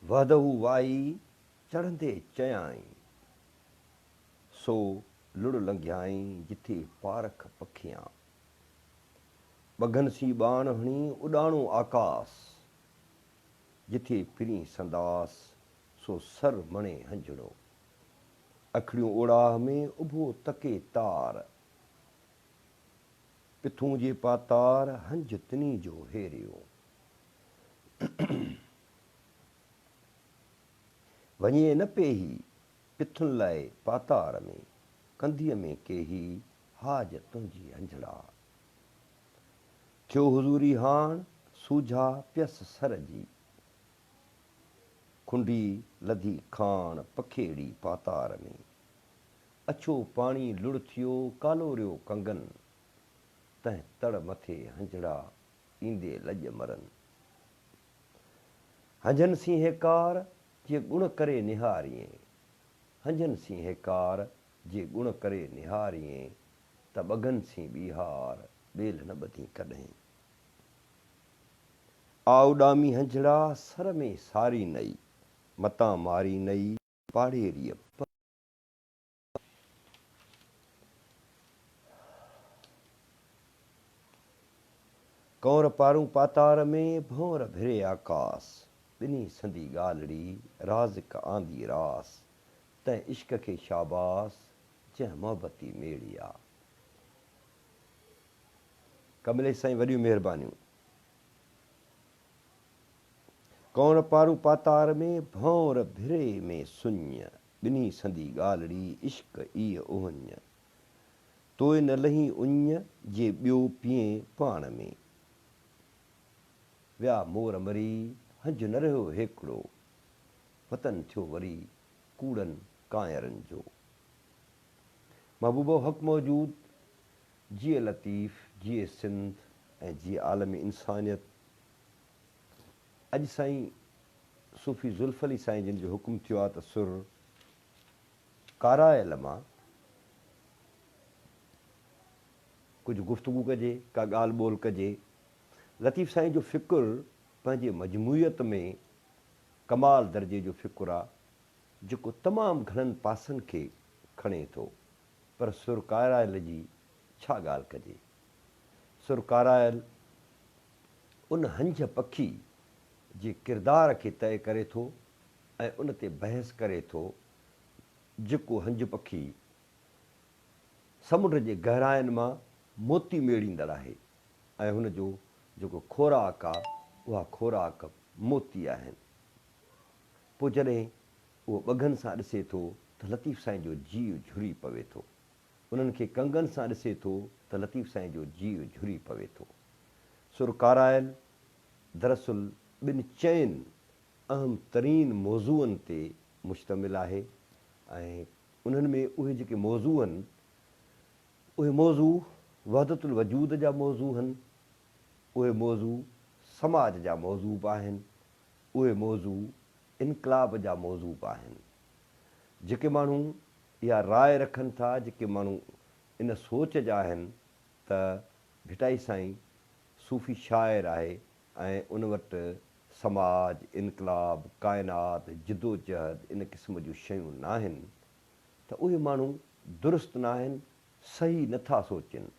वधहू Y चढ़ंदे चयाई, सो लुड़ लंघियाई जिथे Parakh पखियां। बघन C बाण हणी उड़ाणो आकाश, जिथे फिरी संदास सो सर मणे हंजड़ो। अखड़ियों ओड़ाह में उभो तके तार, पिथूं जे पातार हंज तिनी जो हेरियो। वञे न पेही पिथुन लाइ पातार में, कंधीअ में केही हाज तुंहिंजी हंजड़ा। थियो हुज़ूरी हाण सूझा प्यस सर जी, खुंडी लधी खाण पखेड़ी पातार में। अछो पाणी लुड़ थियो कालोरियो कंगन, तंहिं तड़ मथे हंजड़ा ईंदे लॼ मरन। हंजन सिंह कार जे गुण करे निहारिए, हंजन सिंह कार जे गुण करे निहारिए, त बघन सी बिहार बेल न ॿधी कॾहिं। आउॾामी हंजड़ा सर में सारी नई, मतां मारी नई पाड़ेरीअ। कौर पारूं पातार में भौर भिरे आकाश, ॿिन्ही संदी ॻाल्हिड़ी राज़िक आंदी रास। तंहिं इश्क खे शाबास जंहिं मोहबती मेड़ी आ। कमलेश साईं वॾियूं महिरबानियूं। कौर पारूं पातार में भौर भिरे में सुञ, ॿिन्ही संदी ॻाल्हिड़ी इश्क इह ओहञ। तोए न लही उञ जे ॿियो पीए पाण में, विया मोर मरी हंज न रहियो हिकिड़ो। वतन थियो वरी कूड़नि कांयरनि जो। महबूबो हक़ मौजूद, जिए लतीफ़, जिए सिंध ऐं जिए आलमी इंसानियत। अॼु साईं सूफ़ी ज़ुल्फ़ली साईं जिन जो हुकुम थियो आहे त सुर कारायल मां कुझु गुफ़्तगू कजे, का ॻाल्हि ॿोल कजे। लतीफ़ साईं जो फ़िकुर पंहिंजे मजमूइयत में कमाल दर्जे जो फ़िकुर आहे, जेको तमामु घणनि पासनि खे खणे थो। पर सुर कारायल जी छा ॻाल्हि कजे। सुर कारायल उन हंज पखी जे किरदार खे तइ करे थो ऐं उन ते बहस करे थो, जेको हंज पखी समुंड जे गहराइनि मां मोती मेड़ींदड़ आहे ऐं हुन जो जेको खोराक आहे उहा खोराक मोती आहिनि। पोइ जॾहिं उहो ॿघनि सां ॾिसे थो त लतीफ़ साईं जो जीउ झुरी पवे थो। उन्हनि खे कंगन सां ॾिसे थो त लतीफ़ साईं जो जीउ झुरी पवे थो। सुर कारायल दरअसल ॿिनि चइनि अहम तरीन मौज़ूअनि ते मुश्तमिल आहे ऐं उन्हनि में उहे जेके मौज़ू आहिनि, उहे मौज़ू वहदतुल वजूद जा मौज़ू आहिनि, उहे मौज़ू समाज जा मौज़ू बि आहिनि, उहे मौज़ू इनकलाब जा मौज़ू बि आहिनि। जेके माण्हू इहा राय रखनि था, जेके माण्हू इन सोच जा आहिनि त भिटाई साईं सूफ़ी शाइर आहे ऐं उन वटि समाज, इनकलाब, काइनात, जिदोजहद इन क़िस्म जूं शयूं न आहिनि, त उहे माण्हू दुरुस्तु न आहिनि, सही नथा सोचनि।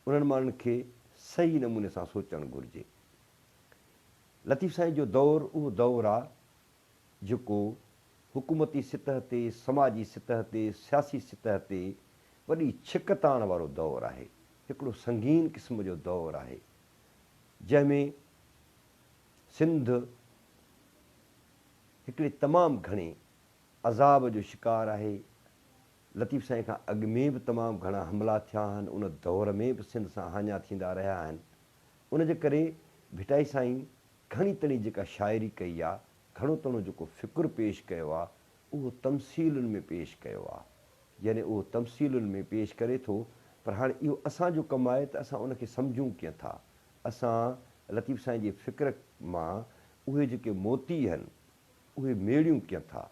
उन्हनि माण्हुनि खे सही नमूने सां सोचणु घुरिजे। लतीफ़ साईं जो दौरु उहो दौरु आहे जेको हुकूमती सतह ते, समाजी सतह ते, सियासी सतह ते वॾी छिक ताण वारो दौरु आहे। हिकिड़ो संगीन क़िस्म जो दौरु आहे जंहिंमें सिंध हिकिड़े तमामु घणे अज़ाब जो शिकार आहे। लतीफ़ साईं खां अॻु में बि तमामु घणा हमला थिया आहिनि, उन दौर में बि सिंध सां हाञा थींदा रहिया आहिनि। उनजे करे भिटाई साईं घणी तणी जेका शाइरी कई आहे, घणो तणो जेको फ़िकुरु पेश कयो आहे, उहो तमसीलुनि में पेश कयो आहे। यानी उहो तमसीलुनि में पेश करे थो। पर हाणे इहो असांजो कमु आहे त असां उनखे सम्झूं कीअं था। असां लतीफ़ साईं जे फ़िक्र मां उहे जेके मोती आहिनि उहे मेड़ियूं कीअं था।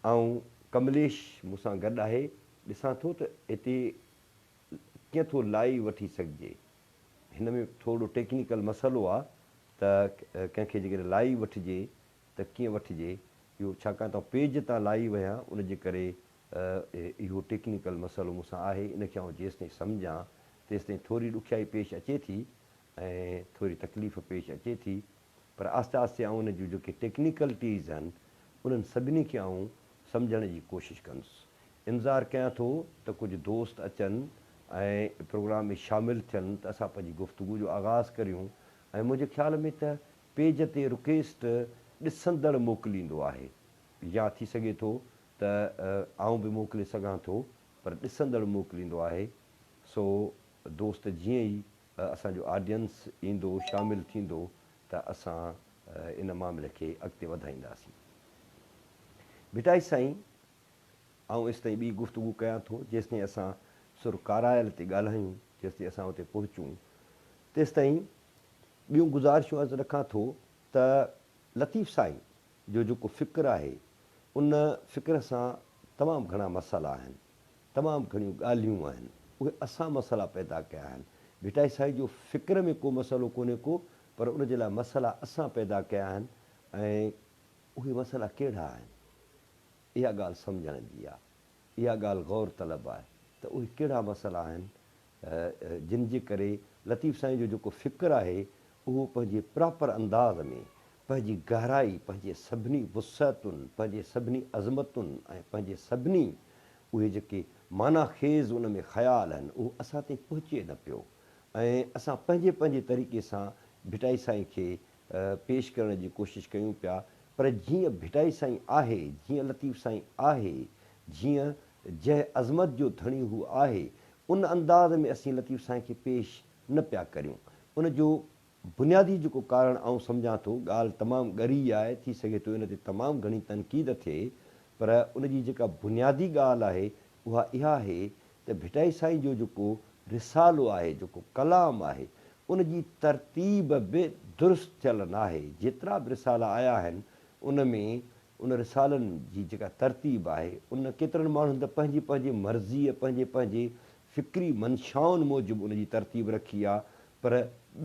ऐं कमलेश मूंसां गॾु आहे, ॾिसां थो त हिते कीअं थो लाई वठी सघिजे। हिन में थोरो टेक्निकल मसइलो आहे त कंहिंखे जेकॾहिं लाई वठिजे त त कीअं वठिजे इहो, छाकाणि त पेज तां लाही विया उनजे करे इहो टेक्निकल मसइलो मूंसां आहे। इनखे आउं जेसिताईं सम्झां तेसिताईं थोरी ॾुखियाई पेश अचे थी ऐं थोरी तकलीफ़ पेश अचे थी, पर आहिस्ते आहिस्ते आउं उन जूं जेके टेक्निकलिटीज़ आहिनि उन्हनि सभिनी खे आउं सम्झण जी कोशिशि कंदुसि। इंतज़ारु कयां थो त कुझु दोस्त अचनि ऐं प्रोग्राम में शामिलु थियनि त असां पंहिंजी गुफ़्तगू जो आगाज़ करियूं। ऐं मुंहिंजे ख़्याल में त पेज ते रिक्वेस्ट ॾिसंदड़ मोकिलींदो आहे, या थी सघे थो त आउं बि मोकिले सघां थो, पर ॾिसंदड़ मोकिलींदो आहे। सो दोस्त जीअं ई असांजो ऑडियंस ईंदो, शामिलु थींदो, त असां इन मामले खे अॻिते वधाईंदासीं। भिटाई साईं, आउं एसिताईं ॿी गुफ़्तगू कयां थो जेसिताईं असां सुर कारायल ते ॻाल्हायूं, जेसिताईं असां उते पहुचूं तेसिताईं ॿियूं गुज़ारिशूं अर्ज़ु रखां थो त लतीफ़ साईं जो जेको फ़िक्र आहे उन फ़िक्र सां तमामु घणा मसाइला आहिनि, तमामु घणियूं ॻाल्हियूं आहिनि, उहे असां मसाइला पैदा कया आहिनि। भिटाई साईं जो फ़िक्र में को मसइलो कोन्हे को, पर उनजे लाइ मसाइला असां पैदा कया आहिनि। ऐं उहे मसाइला कहिड़ा आहिनि, इहा ॻाल्हि सम्झण जी आहे, इहा ॻाल्हि गौर तलब आहे त उहे कहिड़ा मसाइला आहिनि जिन जे करे लतीफ़ साईं जो जेको फ़िक्र आहे उहो पंहिंजे प्रॉपर अंदाज़ में, पंहिंजी गहराई, पंहिंजे सभिनी वुसअतुनि, पंहिंजे सभिनी अज़मतुनि ऐं पंहिंजे सभिनी उहे जेके माना ख़ेज़ उन में ख़्याल आहिनि उहो असां ताईं पहुचे न पियो। ऐं असां पंहिंजे पंहिंजे तरीक़े सां भिटाई साईं खे पेश करण जी कोशिशि कयूं पिया, पर जीअं भिटाई साईं आहे, जीअं लतीफ़ साईं आहे, जीअं जंहिं अज़मत जो धणी हू आहे, उन अंदाज़ में असीं लतीफ़ साईं खे पेश न पिया करियूं। उन जो बुनियादी जेको कारण आउं सम्झां थो, ॻाल्हि तमामु ॻरी आहे, थी सघे थो इन ते तमामु घणी तनक़ीद थिए, पर उनजी जेका बुनियादी ॻाल्हि आहे उहा इहा आहे त भिटाई साईं जो जेको रिसालो आहे, जेको कलाम आहे, उनजी तरतीब बि दुरुस्त थियल न आहे। जेतिरा बि रिसाला आया आहिनि उन में उन रिसालनि जी जेका तरतीब आहे उन केतिरनि माण्हुनि त पंहिंजी पंहिंजी मर्ज़ीअ, पंहिंजे पंहिंजे फ़िक्री मंशाउनि मूजिबि उनजी तरतीब रखी आहे, पर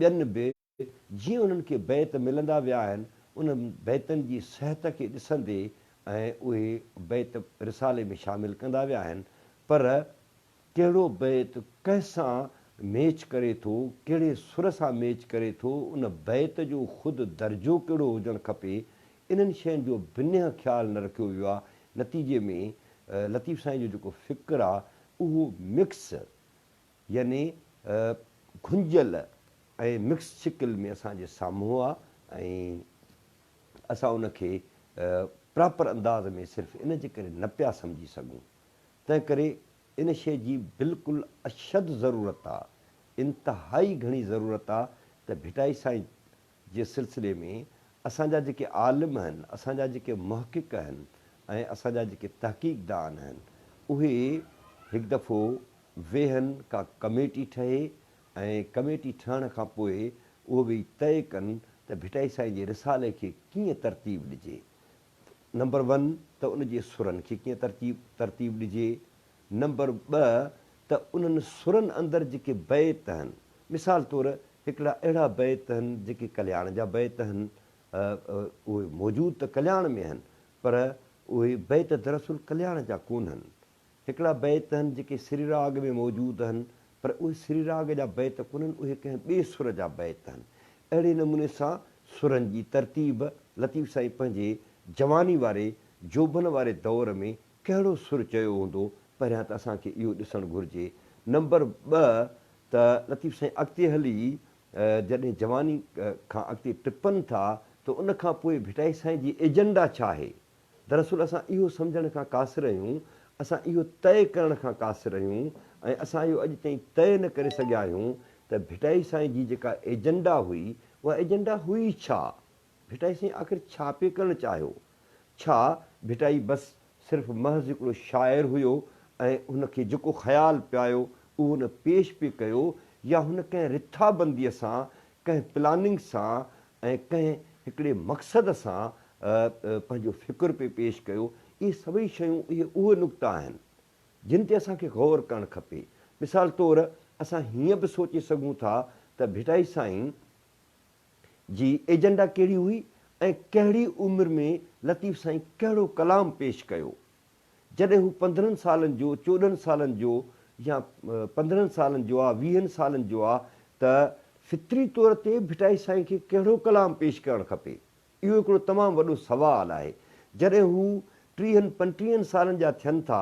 ॿियनि बि जीअं उन्हनि खे बैत मिलंदा विया आहिनि उन बैतनि जी सिहत खे ॾिसंदे ऐं उहे बैत रिसाले में शामिलु कंदा विया आहिनि। पर कहिड़ो बैत कंहिंसां मैच करे थो, कहिड़े सुर सां मैच करे थो, उन बैत जो ख़ुदि दर्जो कहिड़ो हुजणु खपे, इन्हनि शयुनि जो बिन्य ख़्यालु न रखियो वियो आहे। नतीजे में लतीफ़ साईं जो जेको फ़िक्र आहे उहो मिक्स, यानी घुंझल ऐं मिक्स शिकिल में असांजे साम्हूं आहे ऐं असां उनखे प्रॉपर अंदाज़ में सिर्फ़ु इन जे करे न पिया सम्झी सघूं। तंहिं करे इन शइ जी बिल्कुलु अशद ज़रूरत आहे, इंतिहाई घणी ज़रूरत आहे त भिटाई साईं जे सिलसिले में असांजा जेके आलिम आहिनि, असांजा जेके मुहक़िक़ आहिनि ऐं असांजा जेके तहक़ीक़दान आहिनि, उहे हिकु दफ़ो वेहनि, का कमेटी ठहे ऐं कमेटी ठहण खां पोइ उहो बि तइ कनि त भिटाई साईं जे रिसाले खे कीअं तरतीब ॾिजे। नंबर 1 त उनजे सुरनि खे कीअं तरतीब ॾिजे। नंबर 2 त उन्हनि सुरनि अंदरि जेके बैत आहिनि, मिसाल तौरु हिकिड़ा अहिड़ा बैत आहिनि जेके कल्याण जा बैत आहिनि, उहे मौजूदु त कल्याण में आहिनि पर उहे बैत दरअसल कल्याण जा कोन्हनि। हिकिड़ा बैत आहिनि जेके श्री राग में मौजूदु आहिनि पर उहे श्री राग जा बैत कोन्हनि, उहे कंहिं ॿिए सुर जा बैत आहिनि। अहिड़े नमूने सां सुरनि जी तरतीब लतीफ़ साईं पंहिंजे जवानी वारे, जोबन वारे दौर में कहिड़ो सुर चयो हूंदो, पहिरियां त असांखे इहो ॾिसणु घुरिजे। नंबर 2 त लतीफ़ साईं अॻिते हली जॾहिं जवानी खां अॻिते टिपनि था त उन खां पोइ भिटाई साईं जी एजेंडा छा आहे। दरअसल असां इहो सम्झण खां कासिर आहियूं, असां इहो तइ करण खां कासिर आहियूं ऐं असां इहो अॼु ताईं तइ न करे सघिया आहियूं त भिटाई साईं जी जेका एजेंडा हुई उहा एजेंडा हुई छा। भिटाई साईं आख़िर छा पिए करणु चाहियो। छा भिटाई बसि सिर्फ़ु महज़ हिकिड़ो शाइर हुयो ऐं हुनखे जेको ख़्यालु पियो आयो उहो हुन पेश पिए कयो, या हुन कंहिं रिथाबंदीअ सां, कंहिं प्लानिंग सां ऐं कंहिं हिकिड़े मक़सद सां पंहिंजो फ़िक्र पे पेश कयो। इहे सभई शयूं इहे उहे नुक़्ता आहिनि जिन ते असांखे गौर करणु खपे। मिसाल तौरु असां हीअं बि सोचे सघूं था त भिटाई साईं जी एजेंडा कहिड़ी हुई, ऐं कहिड़ी उमिरि में लतीफ़ साईं कहिड़ो कलाम पेश कयो। जॾहिं हू 15 सालनि जो 14 सालनि जो या 15 सालनि जो आहे 20 सालनि जो आहे त फितरी तौर ते भिटाई साईं खे कहिड़ो कलाम पेश करणु खपे, इहो हिकिड़ो तमामु वॾो सुवालु आहे। जॾहिं हू 30-35 सालनि जा थियनि था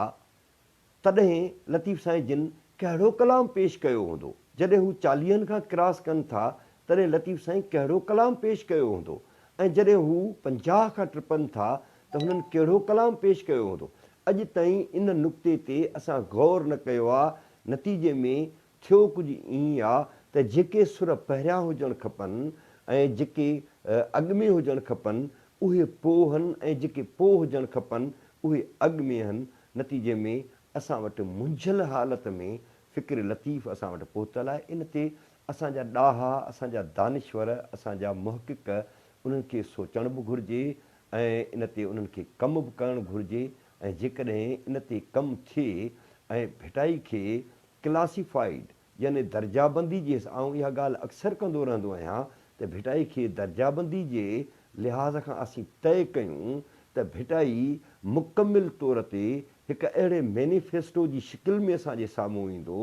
तॾहिं लतीफ़ साईं जिन कहिड़ो कलाम पेश कयो हूंदो। जॾहिं हू 40 खां क्रॉस कनि था तॾहिं लतीफ़ साईं कहिड़ो कलाम पेश कयो हूंदो। ऐं जॾहिं हू 50 खां टिपनि था त हुननि कहिड़ो कलाम पेश कयो हूंदो। अॼु ताईं इन नुक़्ते ते असां गौर न कयो आहे। नतीजे में थियो कुझु ईअं आहे त जेके सुर पहिरियां हुजणु खपनि ऐं जेके अॻु में हुजणु खपनि उहे पोइ हनि, ऐं जेके पोइ हुजणु खपनि उहे अॻु में हनि। नतीजे में असां वटि मुंझियल हालत में फ़िक्र लतीफ़ असां वटि पहुतल आहे। इन ते असांजा ॾाहा, असांजा दानिश्वर, असांजा मुहक़िक़ उन्हनि खे सोचण बि घुरिजे ऐं इन ते उन्हनि खे कमु बि करणु घुरिजे। ऐं जेकॾहिं इन ते कमु थिए ऐं भिटाई खे क्लासिफाइड यानी दर्जाबंदी जे, आउं इहा ॻाल्हि अक्सर कंदो रहंदो आहियां त भिटाई खे दर्जाबंदी जे लिहाज़ खां असीं तइ कयूं त भिटाई मुकमिल तौर ते हिकु अहिड़े मैनिफेस्टो जी शिकिल में असांजे साम्हूं ईंदो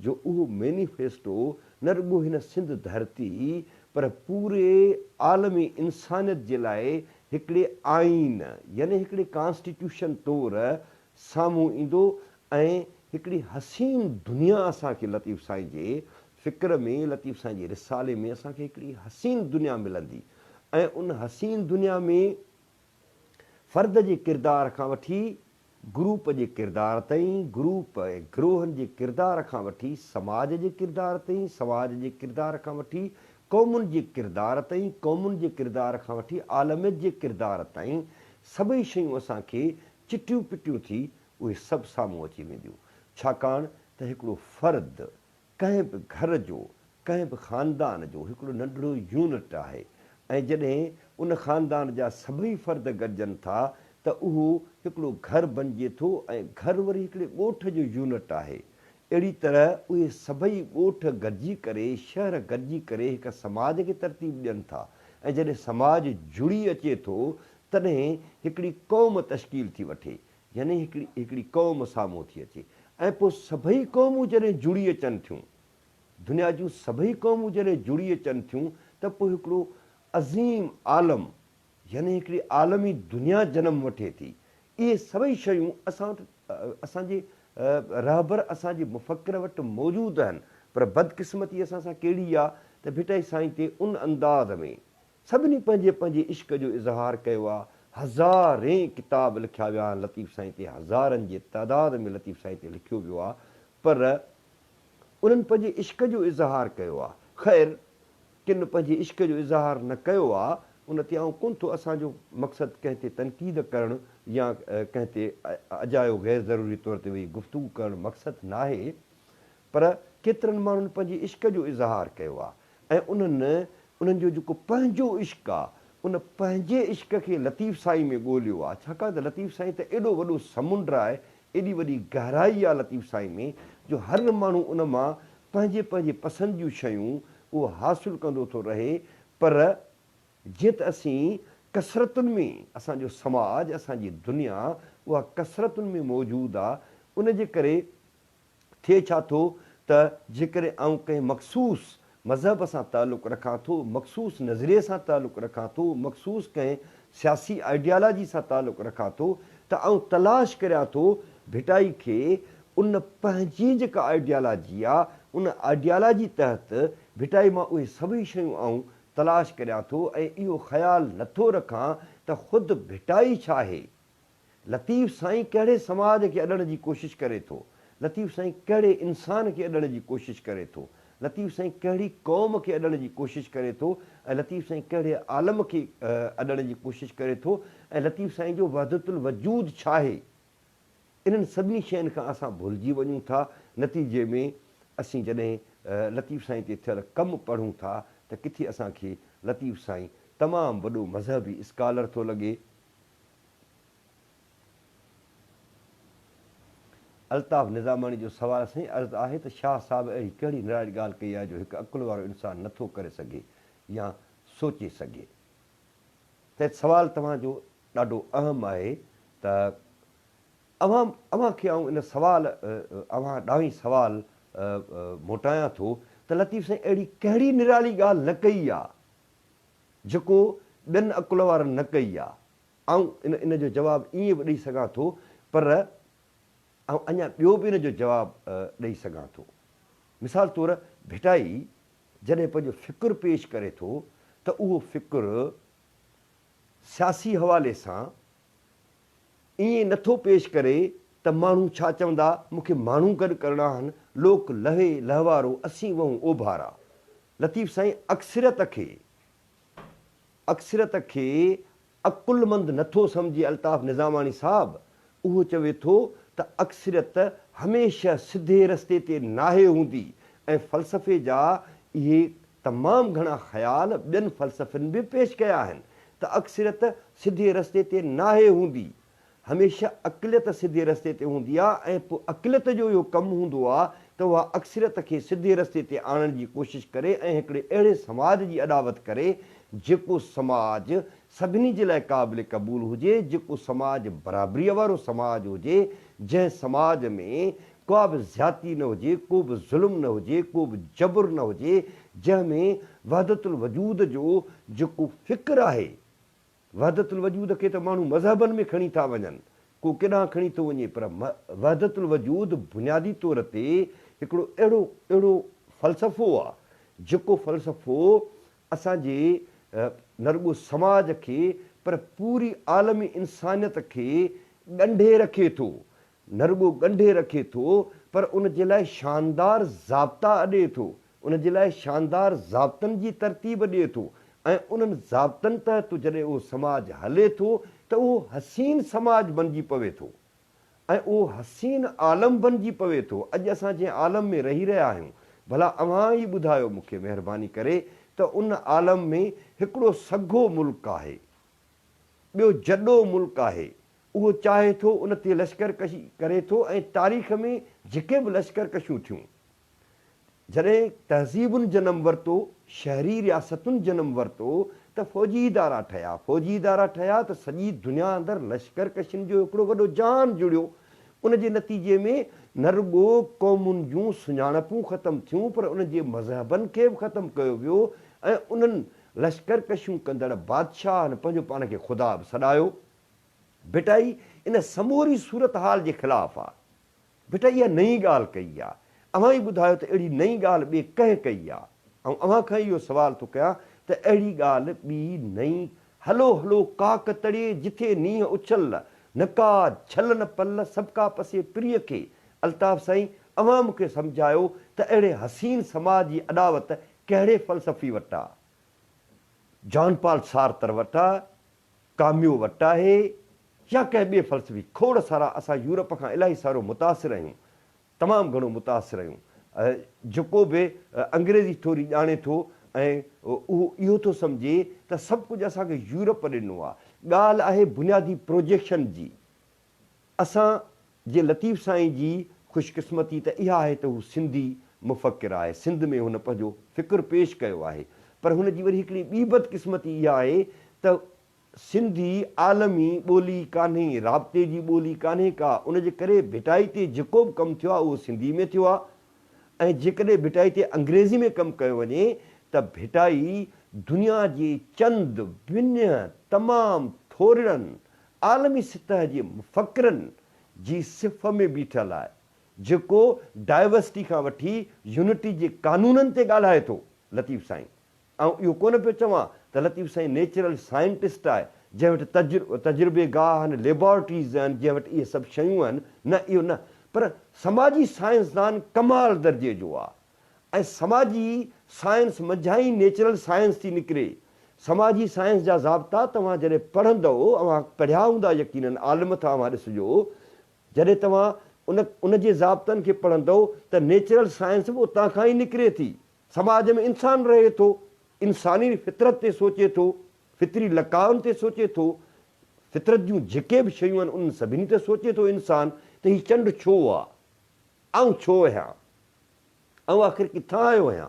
जो उहो मैनिफेस्टो न रुॻो हिन सिंध धरती पर पूरे आलमी इंसानियत जे लाइ हिकिड़े आइन यानी हिकिड़े कॉन्स्टिट्यूशन तौरु साम्हूं ईंदो ऐं हिकिड़ी हसीन दुनिया असांखे लतीफ़ साईं जे फ़िक्र में, लतीफ़ साईं जे रिसाले में असांखे हिकिड़ी हसीन दुनिया मिलंदी। ऐं उन हसीन दुनिया में फ़र्द जे किरदार खां वठी ग्रुप जे किरदार ताईं, ग्रुप ऐं गिरोहनि जे किरदार खां वठी समाज जे किरदार ताईं, समाज जे किरदार खां वठी क़ौमुनि जे किरदार ताईं, क़ौमुनि जे किरदार खां वठी आलमियत जे किरदार ताईं सभई शयूं असांखे चिटियूं पिटियूं थी उहे सभु साम्हूं अची वेंदियूं। छाकाणि त हिकिड़ो फ़र्द कंहिं बि घर जो, कंहिं बि ख़ानदान जो हिकिड़ो नंढिड़ो यूनिट आहे। ऐं जॾहिं उन ख़ानदान जा सभई फ़र्द गॾिजनि था त उहो हिकिड़ो घरु बणिजे थो ऐं घरु वरी हिकिड़े ॻोठ जो यूनिट आहे। अहिड़ी तरह उहे सभई ॻोठ गॾिजी करे, शहर गॾिजी करे हिकु समाज खे तरतीब ॾियनि था। ऐं जॾहिं समाज जुड़ी अचे थो तॾहिं हिकिड़ी क़ौम तश्कील थी वठे, यानी हिकिड़ी क़ौम साम्हूं थी अचे। ऐं पोइ सभई क़ौमूं जॾहिं जुड़ी अचनि थियूं, दुनिया जूं सभई क़ौमूं जॾहिं जुड़ी अचनि थियूं त पोइ हिकिड़ो अज़ीम आलम यानी हिकिड़ी आलमी दुनिया जनमु वठे थी। इहे सभई शयूं असां वटि असांजे रहबर असांजे मुफ़क्र वटि मौजूदु आहिनि। पर बदकिस्मती असां सां कहिड़ी आहे त भिटाई साईं ते उन अंदाज़ में सभिनी पंहिंजे पंहिंजे इश्क जो इज़हार कयो आहे। हज़ारे किताब लिखिया विया आहिनि लतीफ़ साईं ते, हज़ारनि जे तइदाद में लतीफ़ साईं ते लिखियो वियो आहे, पर उन्हनि पंहिंजे इश्क जो इज़हार कयो आहे। ख़ैर किन पंहिंजे इश्क जो इज़हार न कयो आहे, उन ते आउं कोन थो, असांजो मक़सदु कंहिं ते तनक़ीद करणु या कंहिं ते अजायो गैर ज़रूरी तौर ते वेही गुफ़्तगू करणु मक़सदु न आहे। पर केतिरनि माण्हुनि पंहिंजे इश्क जो इज़हार कयो आहे ऐं उन्हनि जो जेको पंहिंजो इश्क आहे उन पंहिंजे इश्क खे लतीफ़ साईं में ॻोल्हियो आहे। छाकाणि त लतीफ़ साईं त एॾो वॾो समुंड आहे, एॾी वॾी गहराई आहे लतीफ़ साईं में, जो हर माण्हू उन मां पंहिंजे पंहिंजे पसंदि जूं शयूं उहो हासिलु कंदो थो रहे। पर जीअं त असीं कसरतुनि में, असांजो समाज, असांजी दुनिया उहा कसरतुनि में मौजूदु आहे। उन जे करे थिए छा थो त जेकॾहिं आउं कंहिं मख़सूस मज़हब सां तालुक़ु रखां थो, मख़सूस नज़रिए सां तालुक़ु रखां थो, मख़सूस कंहिं सियासी आइडियालॉजी सां तालुक़ु रखां थो त आउं तलाश करियां थो भिटाई खे उन पंहिंजी जेका आइडियालॉजी आहे उन आइडियालॉजी तहत भिटाई मां उहे सभई शयूं आउं तलाश करियां थो। ऐं इहो ख़्यालु नथो रखां त ख़ुदि भिटाई छा आहे, लतीफ़ साईं कहिड़े समाज खे अॾण जी कोशिशि करे थो, लतीफ़ साईं कहिड़े इंसान खे अॾण जी कोशिशि करे थो, लतीफ़ साईं कहिड़ी क़ौम खे अॾण जी कोशिशि करे थो, ऐं लतीफ़ साईं कहिड़े आलम खे अॾण जी कोशिशि करे थो, ऐं लतीफ़ साईं जो वहदतुल वजूद छा आहे। इन्हनि सभिनी शयुनि खां असां भुलिजी वञूं था। नतीजे में असीं जॾहिं लतीफ़ साईं ते थियल कमु पढ़ूं था त किथे असांखे लतीफ़ साईं तमामु वॾो मज़हबी स्कॉलर थो लॻे। अल्ताफ़ निज़ामानी जो सवाल साईं अर्ज़ु आहे त शाह साहिबु अहिड़ी कहिड़ी निराड़ी ॻाल्हि कई आहे जो हिकु अकुल वारो इंसानु नथो करे सघे या सोचे सघे। त सवाल तव्हांजो ॾाढो अहम आहे त अव्हां खे आउं इन सवाल अव्हां ॾांहुं सवाल मोटायां थो त लतीफ़ साईं अहिड़ी कहिड़ी निराली ॻाल्हि न कई आहे जेको ॿियनि अकुल वारनि न कई आहे। ऐं इन जो जवाबु ईअं बि ॾेई सघां थो, पर ऐं अञा ॿियो बि इन जो जवाबु ॾेई सघां थो। मिसाल तौरु भिटाई जॾहिं पंहिंजो फ़िक्रु पेश करे थो त उहो फ़िक्रु सियासी हवाले सां ईअं नथो पेश करे त माण्हू छा चवंदा, मूंखे माण्हू गॾु करिणा आहिनि, लोक लहे लहवारो असीं वहूं ओभारा। लतीफ़ साईं अक्सरत खे अकुलमंद नथो सम्झे अल्ताफ़ निज़ामानी साहब। उहो चवे थो त अक्सरत हमेशह सिधे रस्ते ते नाहे हूंदी ऐं फ़लसफ़े जा इहे तमामु घणा ख़्याल ॿियनि फ़लसफ़नि बि पेश कया आहिनि त अक्सरत सिधे रस्ते ते नाहे हूंदी, हमेशह अक़लियत सिधे रस्ते ते हूंदी आहे। ऐं पोइ अक़लियत जो इहो कमु हूंदो आहे त उहा अक्सरत खे सिधे रस्ते ते आणण जी कोशिशि करे ऐं हिकिड़े अहिड़े समाज जी अॾावत करे जेको समाज सभिनी जे लाइ क़ाबिल क़बूल हुजे, जेको समाज बराबरीअ वारो समाज हुजे, जंहिं समाज में का बि ज़्यादती न हुजे, को बि ज़ुल्म न हुजे, को बि जबर न हुजे, जंहिंमें वहदतुल वजूद जो जेको फ़िक्रु आहे। वहदतुल वजूद खे त माण्हू मज़हबनि में खणी था वञनि, को केॾांहुं खणी थो वञे, पर वहदतुल वजूद बुनियादी तौर ते हिकिड़ो अहिड़ो फ़लसफ़ो आहे जेको फ़लसफ़ो असांजे न रुॻो समाज खे पर पूरी आलमी इंसानियत खे ॻंढे रखे थो, न रुॻो ॻंढे रखे थो पर उन जे लाइ शानदार ज़ाब्ता अॾे थो, उन जे लाइ शानदार ज़ाब्तनि जी तरतीब ॾिए थो। ऐं उन्हनि ज़ाब्तनि तहत जॾहिं उहो समाज हले थो त उहो हसीन समाज बणिजी पवे थो ऐं उहो हसीन आलम बणिजी पवे थो। अॼु असां जंहिं आलम में रही रहिया आहियूं, भला अव्हां ई ॿुधायो मूंखे महिरबानी करे त उन आलम में हिकिड़ो सघो मुल्क आहे, ॿियो जॾो मुल्क आहे, उहो चाहे थो उन ते लश्करकशी करे थो। ऐं तारीख़ में जेके बि लश्करकशियूं थियूं, जॾहिं तहज़ीबुनि जनमु वरितो, शहरी रियासतुनि जनमु वरितो त फ़ौजी इदारा ठहिया त सॼी दुनिया अंदरि लश्करकशियुनि जो हिकिड़ो वॾो जान जुड़ियो। उन जे नतीजे में न रुॻो क़ौमुनि जूं सुञाणपूं ख़तमु थियूं, पर उन जे मज़हबनि खे बि ख़तमु कयो वियो। ऐं उन्हनि लश्करकशियूं कंदड़ बादशाहनि पंहिंजो पाण खे ख़ुदा बि सॾायो। भिटाई इन समूरी सूरत हाल जे ख़िलाफ़ु आहे। भिटाई इहा नई ॻाल्हि कई आहे। अव्हां ई ॿुधायो त अहिड़ी नई ॻाल्हि ॿिए कंहिं कई आहे? ऐं अव्हां खां इहो सुवाल थो कयां त अहिड़ी ॻाल्हि ॿी नई, हलो हलो काक तड़िए जिथे नींहं उछल, न का छल न पल सबका पसे प्रिय खे। अल्ताफ़ साईं, अव्हां मूंखे सम्झायो त अहिड़े हसीन समाज जी अॾावत कहिड़े फ़लसफ़ी वटि आहे? जॉन पॉल सार्तर वटि आहे, काम्यो वटि आहे, या कंहिं ॿिए फ़लसफ़ी? खोड़ सारा असां यूरोप खां इलाही सारो मुतासिर आहियूं, तमामु घणो मुतासिर आहियूं। जेको बि अंग्रेज़ी थोरी ॼाणे थो ऐं उहो इहो थो सम्झे त सभु कुझु असांखे यूरोप ॾिनो आहे। ॻाल्हि आहे बुनियादी प्रोजेक्शन जी। असां जे लतीफ़ साईं जी ख़ुशकिस्मती त इहा आहे त हू सिंधी मुफ़क्किर आहे, सिंध में हुन पंहिंजो फ़िक्रु पेश कयो आहे। पर हुन जी वरी हिकिड़ी ॿी बदकिस्मती इहा आहे त सिंधी आलमी ॿोली कान्हे, राब्ते जी ॿोली कान्हे का। उन जे करे भिटाई ते जेको बि कमु थियो आहे उहो सिंधी में थियो आहे। ऐं जेकॾहिं भिटाई ते अंग्रेज़ी में कमु कयो वञे त भिटाई दुनिया जे चंद भिन्न तमामु थोरनि आलमी सतह जे मुफ़क्किरनि जी सिफ़ में बीठल आहे, जेको डाइवर्सिटी खां वठी यूनिटी जे कानूननि ते ॻाल्हाए थो लतीफ़ साईं। ऐं इहो कोन पियो चवां त लतीफ़ साईं नेचुरल साइंटिस्ट आहे, जंहिं वटि तजुर्बेगाह आहिनि, लेबॉरेटरीज़ आहिनि, जंहिं वटि इहे सभु शयूं आहिनि। न, इहो न, पर समाजी साइंसदान कमाल दर्जे जो आहे। ऐं समाजी साइंस मंझां ई नेचुरल साइंस थी निकिरे। समाजी साइंस जा ज़ाब्ता तव्हां जॾहिं पढ़ंदव, अव्हां पढ़िया हूंदा यकीननि, आलिम था अव्हां ॾिसिजो, जॾहिं तव्हां उन जे ज़ाब्तनि खे पढ़ंदव त नेचुरल साइंस बि उतां खां ई निकिरे थी। समाज में इंसानु रहे थो, इंसानी फितरत ते सोचे थो, फितरी लकाउनि ते सोचे थो, फितरत जूं जेके बि शयूं आहिनि उन्हनि सभिनी ते सोचे थो इंसानु त हीउ चंडु छो आहे, ऐं छो आहियां, ऐं आख़िर किथां आयो आहियां,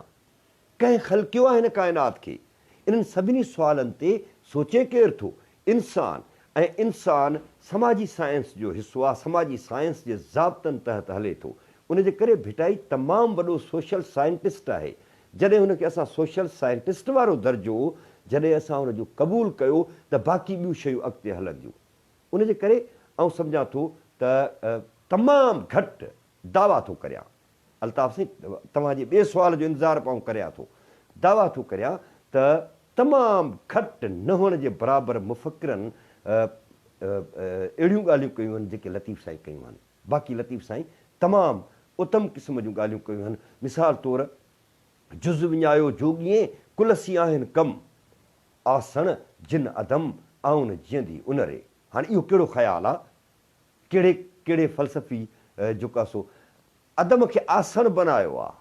कंहिं ख़लकियो आहे हिन काइनात खे। इन्हनि सभिनी सुवालनि ते सोचे केरु थो? इंसान। ऐं इंसान समाजी साइंस जो हिसो आहे, समाजी साइंस जे ज़ाब्तनि तहत हले थो। उनजे करे भिटाई तमामु वॾो सोशल साइंटिस्ट आहे। जॾहिं हुनखे असां सोशल साइंटिस्ट वारो दर्जो जॾहिं असां हुनजो क़बूलु कयो त बाक़ी ॿियूं शयूं अॻिते हलंदियूं। उनजे करे आउं सम्झां थो त तमामु घटि दावा थो करियां। अल्ताफ़ साईं, तव्हांजे ॿिए सुवाल जो इंतज़ारु पाऊं करियां थो। दावा थो करियां त तमामु घटि न हुअण जे बराबरि मुफ़क्किरनि अहिड़ियूं ॻाल्हियूं कयूं आहिनि जेके लतीफ़ साईं कयूं आहिनि। बाक़ी लतीफ़ साईं तमामु उत्तम क़िस्म जूं ॻाल्हियूं कयूं आहिनि। मिसाल तौरु जुज़ विञायो जोॻीअ कुलसी आहिनि कमु, आसण जिन अदम आउन जीअंदी उन रे। हाणे इहो कहिड़ो ख़्यालु आहे? कहिड़े कहिड़े फ़लसफ़ी जेको आहे सो अदम खे आसण बनायो आहे?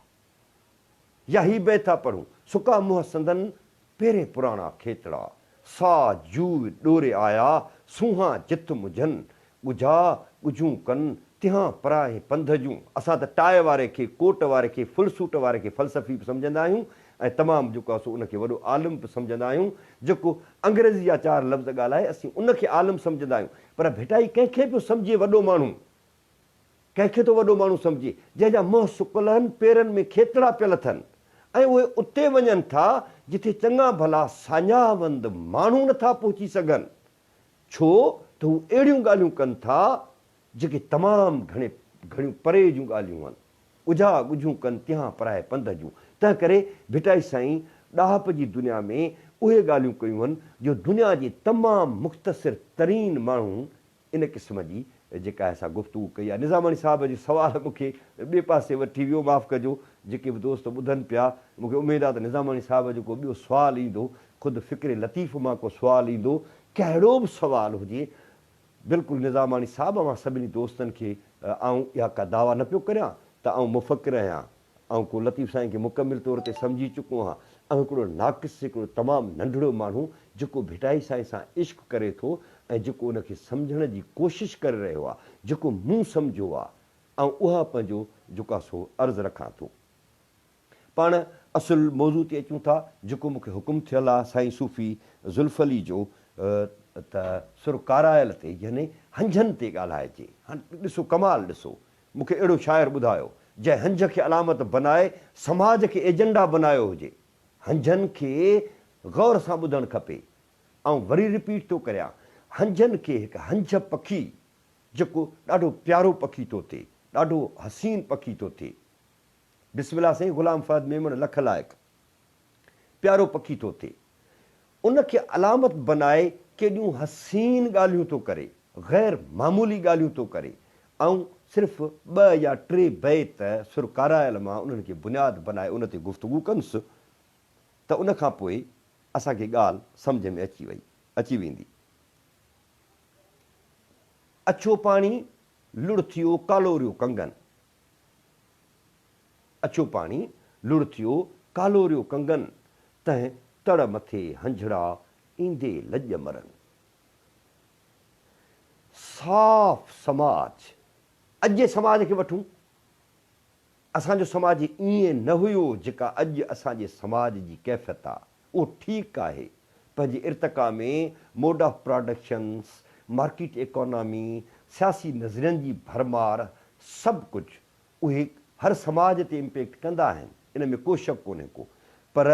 या ही बे था पढ़ूं, सुका मुंहं संदन पेरे पुराणा खेतड़ा, सा जू डोरे आया सूहा जित मुझनि, ॻुझा ॻुझूं कनि तिहां पराए पंध जूं। असां त टाए वारे खे, कोट वारे खे, फुल सूट वारे खे फ़लसफ़ी बि सम्झंदा आहियूं ऐं तमामु जेको आहे सो उनखे वॾो आलिम बि सम्झंदा आहियूं। जेको अंग्रेज़ी जा 4 लफ़्ज़ ॻाल्हाए असीं उनखे आलिम सम्झंदा आहियूं। पर भिटाई कंहिंखे पियो सम्झे वॾो माण्हू? कंहिंखे थो वॾो माण्हू सम्झे? जंहिंजा मुंहं सुकल आहिनि, पेरनि में खेतड़ा पियल अथनि ऐं उहे उते वञनि था जिथे चङा भला साञावंद माण्हू नथा पहुची सघनि। छो त हू अहिड़ियूं ॻाल्हियूं कनि था जेके तमामु घणियूं परे जूं ॻाल्हियूं आहिनि। ॻुझा ॻुझूं कनि तिहां पराए पंध जूं। तंहिं करे भिटाई साईं ॾाहप जी दुनिया में उहे ॻाल्हियूं कयूं आहिनि जो दुनिया जे तमामु मुख़्तसिर तरीन माण्हू इन क़िस्म जी जेका असां गुफ़्तगू कई आहे। निज़ामाणी साहिब जो सुवालु मूंखे ॿिए पासे वठी वियो, माफ़ु कजो। जेके बि दोस्त ॿुधनि पिया, मूंखे उमेदु आहे त निज़ामाणी साहिब जो को ॿियो सुवालु ईंदो, ख़ुदि फ़िक्र लतीफ़ मां को सुवालु ईंदो, कहिड़ो बि सुवालु हुजे, बिल्कुलु निज़ामाणी साहिब मां सभिनी दोस्तनि खे आउं इहा का दावा न पियो करियां त आउं मुफ़क्किर आहियां, ऐं को लतीफ़ साईं खे मुकमिल तौर ते सम्झी चुको आहियां। ऐं हिकिड़ो नाक़िस, हिकिड़ो तमामु नंढिड़ो माण्हू जेको भिटाई साईं सां इश्क़ करे थो ऐं जेको उनखे सम्झण जी कोशिशि करे रहियो आहे, जेको मूं सम्झो आहे, ऐं उहा पंहिंजो जेको आहे सो अर्ज़ु रखां थो। पाण असुलु मौज़ू ते अचूं था जेको मूंखे हुकुम थियल आहे साईं सूफ़ी ज़ुल्फ़ली जो त सुर कारायल ते, यानी हंझनि ते ॻाल्हाइजे। हाणे ॾिसो कमाल, ॾिसो मूंखे अहिड़ो शाइर ॿुधायो जंहिं हंझ खे अलामत बनाए समाज खे एजेंडा बनायो हुजे। हंझनि खे गौर सां ॿुधणु खपे। ऐं वरी रिपीट थो करियां, हंझनि खे हिकु हंझ पखी जेको ॾाढो प्यारो पखी थो थिए, ॾाढो हसीन पखी थो थिए। बिस्मिल्लाह साईं ग़ुलाम फ़हद मेमन लख लाइक़ु प्यारो पखी थो थिए, उनखे अलामत बनाए केॾियूं हसीन ॻाल्हियूं थो करे, ग़ैर मामूली ॻाल्हियूं थो करे, ऐं सिर्फ़ु 2 या 3 बैत सुर कारायल मां उन्हनि खे बुनियादु बनाए उन ते गुफ़्तगू कंदुसि त उनखां पोइ असांखे ॻाल्हि सम्झ में अची वेंदी। अछो पाणी लुड़ थियो कालोरियो कंगन, अछो पाणी लुड़ थियो कालोरियो कंगन, तंहिं तड़ मथे हंझड़ा ईंदे लॼ मरनि। साफ़ समाज, अॼु जे समाज खे वठूं, असांजो समाज ईअं न हुयो जेका अॼु असांजे समाज जी कैफ़ियत आहे। उहो ठीकु आहे, पंहिंजे इर्तिक़ा में mode of productions, market economy, सियासी नज़रियनि जी भरमार, सभु कुझु उहे हर समाज ते इम्पैक्ट कंदा आहिनि, इन में को शक कोन्हे को। पर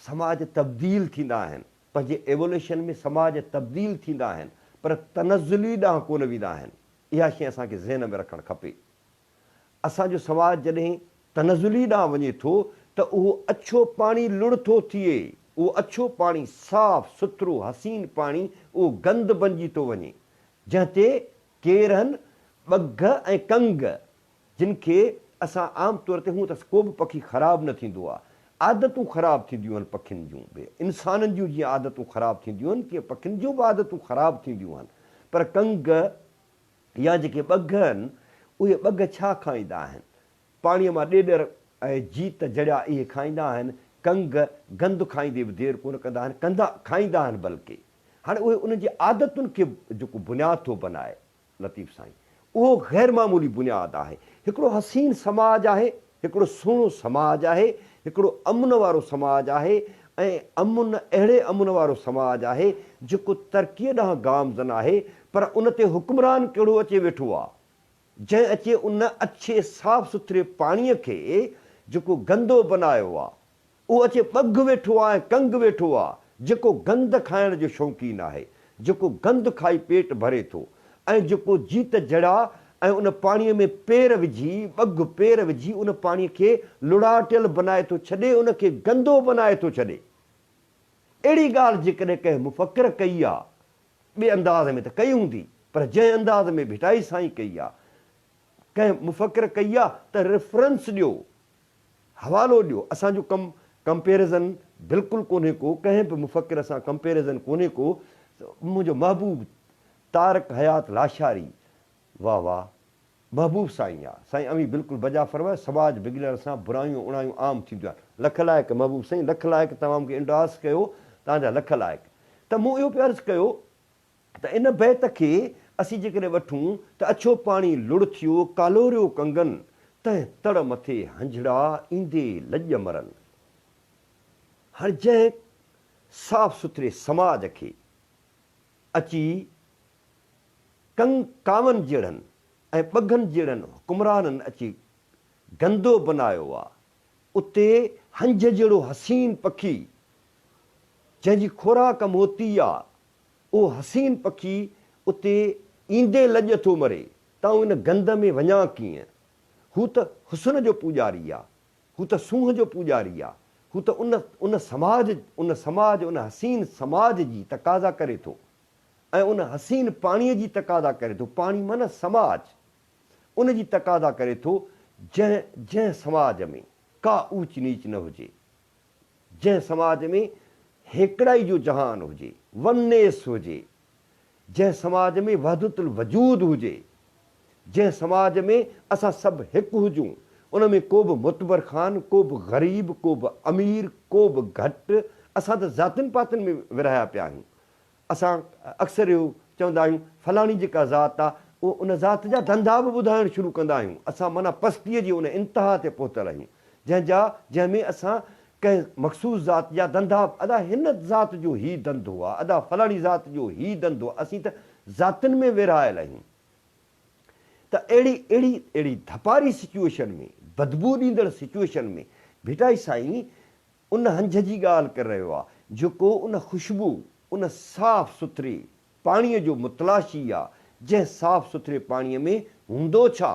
समाज तब्दील थींदा आहिनि, पंहिंजे एवोल्यूशन में समाज तब्दील थींदा आहिनि, पर तनज़ुली ॾांहुं कोन वेंदा आहिनि। इहा शइ असांखे ज़हन में रखणु खपे। असांजो समाज जॾहिं तनज़ुली ॾांहुं वञे थो त उहो अछो पाणी लुड़ थो थिए, उहो अछो पाणी साफ़ सुथरो हसीन पाणी उहो गंद बणिजी थो वञे, जंहिं ते केर आहिनि ॿघ ऐं कंग, जिन खे असां आम तौर ते हूअं त को बि पखी ख़राबु न थींदो आहे, आदतूं ख़राबु थींदियूं आहिनि पखियुनि जूं बि, इंसाननि जूं जीअं आदतूं ख़राबु थींदियूं आहिनि तीअं पखियुनि जूं बि आदतूं ख़राबु थींदियूं आहिनि। पर कंग या जेके ॿघ आहिनि उहे ॿघ छा खाईंदा आहिनि? पाणीअ मां ॾेॾर ऐं जीत जड़िया इहे खाईंदा आहिनि। कंग गंद खाईंदे बि देरि कोन कंदा आहिनि, खाईंदा आहिनि बल्कि। हाणे उहे उन्हनि जी आदतुनि खे जेको बुनियादु थो बनाए लतीफ़ साईं, उहो ग़ैर मामूली बुनियादु आहे। हिकिड़ो हसीन समाज आहे, हिकिड़ो सुहिणो समाज आहे, हिकिड़ो अमन वारो समाज आहे, ऐं अमुन अहिड़े अमुन वारो समाज आहे जेको तरक़ीअ ॾांहुं गामज़न आहे, पर उन ते हुकुमरान कहिड़ो अचे वेठो आहे, जंहिं अचे उन अच्छे साफ़ सुथरे पाणीअ खे जेको गंदो बनायो आहे, उहो अचे ॿग वेठो आहे, कंग वेठो आहे, जेको गंद खाइण जो शौक़ीन आहे, जेको गंद खाई पेट भरे थो, ऐं जेको जीत जड़ा ऐं उन पाणीअ में पेर विझी, ॿग पेर विझी उन पाणीअ खे लुड़ाटियल बनाए थो छॾे, उन खे गंदो बनाए थो छॾे। अहिड़ी ॻाल्हि जेकॾहिं कंहिं मुफ़क्किर कई आहे, ॿिए अंदाज़ में त कई हूंदी, पर जंहिं अंदाज़ में भिटाई साईं कई आहे, कंहिं मुफ़क्किर कई आहे त रेफरेंस ॾियो, हवालो ॾियो। असांजो कंपेरिज़न बिल्कुलु कोन्हे को, कंहिं बि मुफ़क्किर सां कंपेरिज़न कोन्हे को। मुंहिंजो महबूब तारक हयात लाशारी, वाह वाह, महबूब साईं आहे। साईं अमी बिल्कुलु बजा फरमाए, समाज बिगड़ण सां बुरायूं उणायूं आम थींदियूं आहिनि। लख लाइक़ु महबूब साईं, लख लाइक़ु तव्हांखे इंडोर्स कयो, तव्हांजा लख लाइक़ु। त मूं इहो पियो अर्ज़ु कयो त इन बैत खे असीं जेकॾहिं वठूं त अछो पाणी लुड़ थियो, कालोरियो कंगन, तंहिं तड़ मथे हंजड़ा ईंदे लॼ मरनि। हाणे जंहिं साफ़ सुथरे समाज खे अची कावनि जहिड़नि ऐं ॿगनि जहिड़नि हुकुमराननि अची गंदो बनायो आहे, उते हंज जहिड़ो हसीन पखी जंहिंजी खुराक मोती आहे, उहो हसीन पखी उते ईंदे लॼ थो मरे। त उन गंद में वञा कीअं? हू त हुस्न जो पूॼारी आहे, हू त सूंहं जो पूॼारी आहे, हू त उन समाज उन हसीन समाज जी तक़ाज़ा करे थो, ऐं उन हसीन पाणीअ जी तक़ाज़ा करे थो। पाणी माना समाज, उन जी तक़ाज़ा करे थो। जंहिं समाज में का ऊच नीच न हुजे, जंहिं समाज में हेकड़ाई जो जहान हुजे, वननेस हुजे, जंहिं समाज में वहदतुल वजूद हुजे, जंहिं समाज में असां सभु हिकु हुजूं, उन में को बि मुतबर ख़ान, को बि ग़रीब, को बि अमीर, को बि घटि, असां त ज़ातियुनि पातियुनि में विरहाया पिया आहियूं। असां अक्सर इहो चवंदा आहियूं फलाणी जेका ज़ात आहे, उहो उन ज़ात जा धंधा बि ॿुधाइणु शुरू कंदा आहियूं। असां माना पस्तीअ जी उन इंतिहा ते पहुतल आहियूं, जंहिंमें असां कंहिं मख़सूस ज़ात जा धंधा, अदा हिन ज़ात जो ई धंधो आहे, अदा फलाणी ज़ात जो ई धंधो आहे। असीं त ज़ातियुनि में विरहायल आहियूं। त अहिड़ी धपारी सिचुएशन में, बदबू ॾींदड़ सिचुएशन में भिटाई साईं उन हंज जी ॻाल्हि करे रहियो आहे, जेको उन ख़ुशबू, उन साफ़ सुथरे पाणीअ जो मुतलाशी आहे। जंहिं साफ़ सुथरे पाणीअ में हूंदो छा,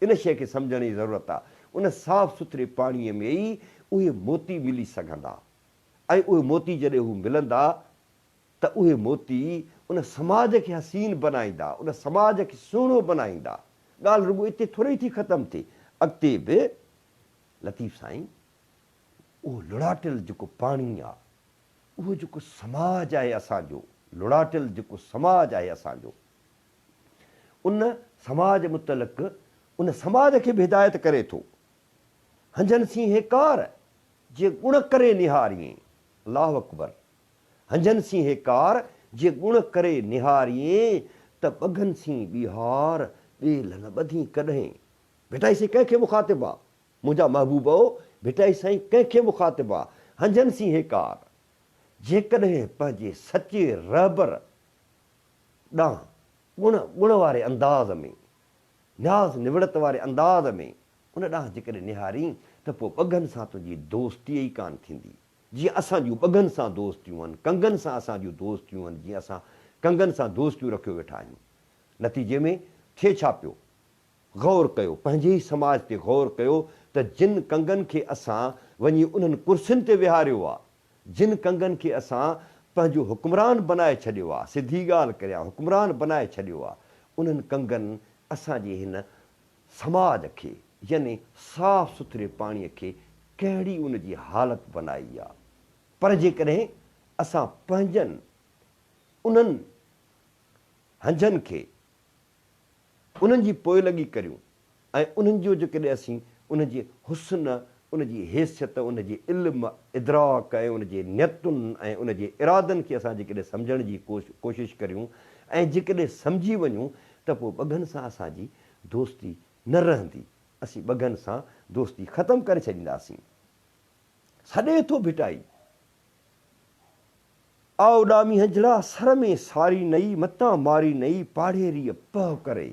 इन शइ खे सम्झण जी ज़रूरत आहे। उन साफ़ सुथरे पाणीअ में ई उहे मोती मिली सघंदा, ऐं उहे मोती जॾहिं हू मिलंदा त उहे मोती उन समाज खे हसीन बनाईंदा, उन समाज खे सुहिणो बनाईंदा। ॻाल्हि रुॻो हिते थोरी थी ख़तमु थिए, अॻिते बि लतीफ़ साईं उहो लुड़ाटियल जेको पाणी आहे, उहो जेको समाज आहे असांजो, लुड़ाटियल जेको समाज आहे असांजो, उन समाज मुतलक़ उन समाज खे बि हिदायत करे थो। हंजन सी हेकार जे गुण करे निहारियईं, अल्लाहु अकबर। हंजन सी हेकार जे गुण करे निहारियईं, त ॿगनि सी ॿिहार ॿेल न ॿधी कॾहिं। भिटाई साईं कंहिंखे मुखातिबु आहे? मुंहिंजा महबूबो, भिटाई साईं कंहिंखे मुखातिबु आहे? हंजन सी हेकार जेकॾहिं पंहिंजे सचे रहबर ॾांहुं गुण वारे अंदाज़ में, न्याज़ निवड़त वारे अंदाज़ में उन ॾांहुं जेकॾहिं निहारी, त पोइ ॿगनि सां तुंहिंजी दोस्ती ई कान थींदी। जीअं असां जूं ॿगनि सां दोस्तियूं आहिनि, कंगनि सां असांजूं दोस्तियूं आहिनि, जीअं असां कंगनि सां दोस्तियूं रखियो वेठा आहियूं। नतीजे में थिए छा पियो? गौर कयो, पंहिंजे ई समाज ते गौर कयो त जिन कंगनि खे असां वञी उन्हनि कुर्सियुनि ते विहारियो आहे, जिन कंगनि खे असां पंहिंजो हुकुमरान बनाए छॾियो आहे, सिधी ॻाल्हि करियां, हुकुमरान बनाए छॾियो आहे, उन्हनि कंगनि असांजे हिन समाज खे, यानी साफ़ सुथरे पाणीअ खे कहिड़ी उन जी हालति बनाई आहे। पर जेकॾहिं असां पंहिंजनि उन्हनि हंजनि खे उन्हनि जी पोइलगी करियूं, ऐं उन्हनि जो जेकॾहिं असीं उन जे हुस्न, उन जी हैसियत, उन जे इल्म इदराक ऐं उन जे नियतुनि ऐं उन जे इरादनि खे असां जेकॾहिं सम्झण जी कोशिशि करियूं, ऐं जेकॾहिं सम्झी वञूं, त पोइ ॿगनि सां असांजी दोस्ती न रहंदी। असीं ॿगनि सां दोस्ती ख़तमु करे छॾींदासीं। सॾे थो भिटाई, आ उॾामी हंजड़ा सर में सारी नई मतां मारी नई पाड़ेरी पह करे।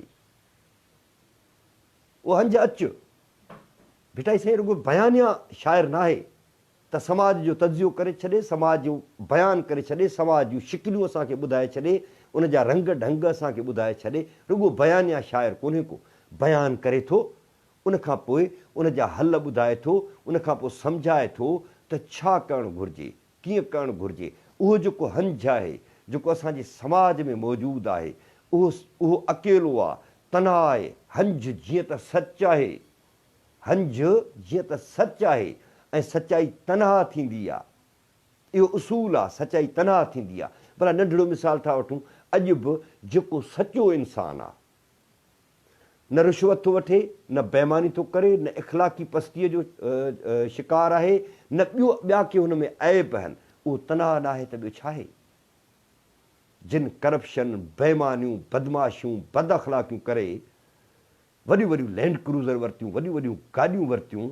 वो हंज अच बेटा साईं रुगो बयानिया शाइर ना है त समाज जो तजियो करे छॾे, समाज जो बयान करे छॾे, समाज जूं शिकिलियूं असांखे ॿुधाए छॾे, उन जा रंग ढंग असांखे ॿुधाए छॾे। रुगो बयानिया शाइर कोन्हे को, बयान करे थो, उन खां पोइ उन जा हल ॿुधाए थो, उन खां पोइ सम्झाए थो त छा करणु घुरिजे, कीअं करणु घुरिजे। उहो जेको हंज आहे, जेको असांजे समाज में मौजूदु आहे, उहो अकेलो आहे, तनहा आहे। हंज जीअं त सच आहे, हंज जीअं त सच आहे ऐं सचाई तनहा थींदी आहे। इहो उसूल आहे, सचाई तनहा थींदी आहे। भला नंढिड़ो मिसाल था वठूं, अॼु बि जेको सचो इंसानु आहे, न रिश्वत थो वठे, न बेईमानी थो करे, न इख़लाक़ी पस्तीअ जो शिकार आहे, न ॿिया के हुन में ऐब आहिनि, उहो तनहा न आहे त ॿियो छा आहे। जिन करप्शन, बेईमानियूं, बदमाशियूं, बद अख़लाक़ियूं करे वॾियूं वॾियूं लैंड क्रूज़र वरितियूं, वॾियूं वॾियूं गाॾियूं वरितियूं,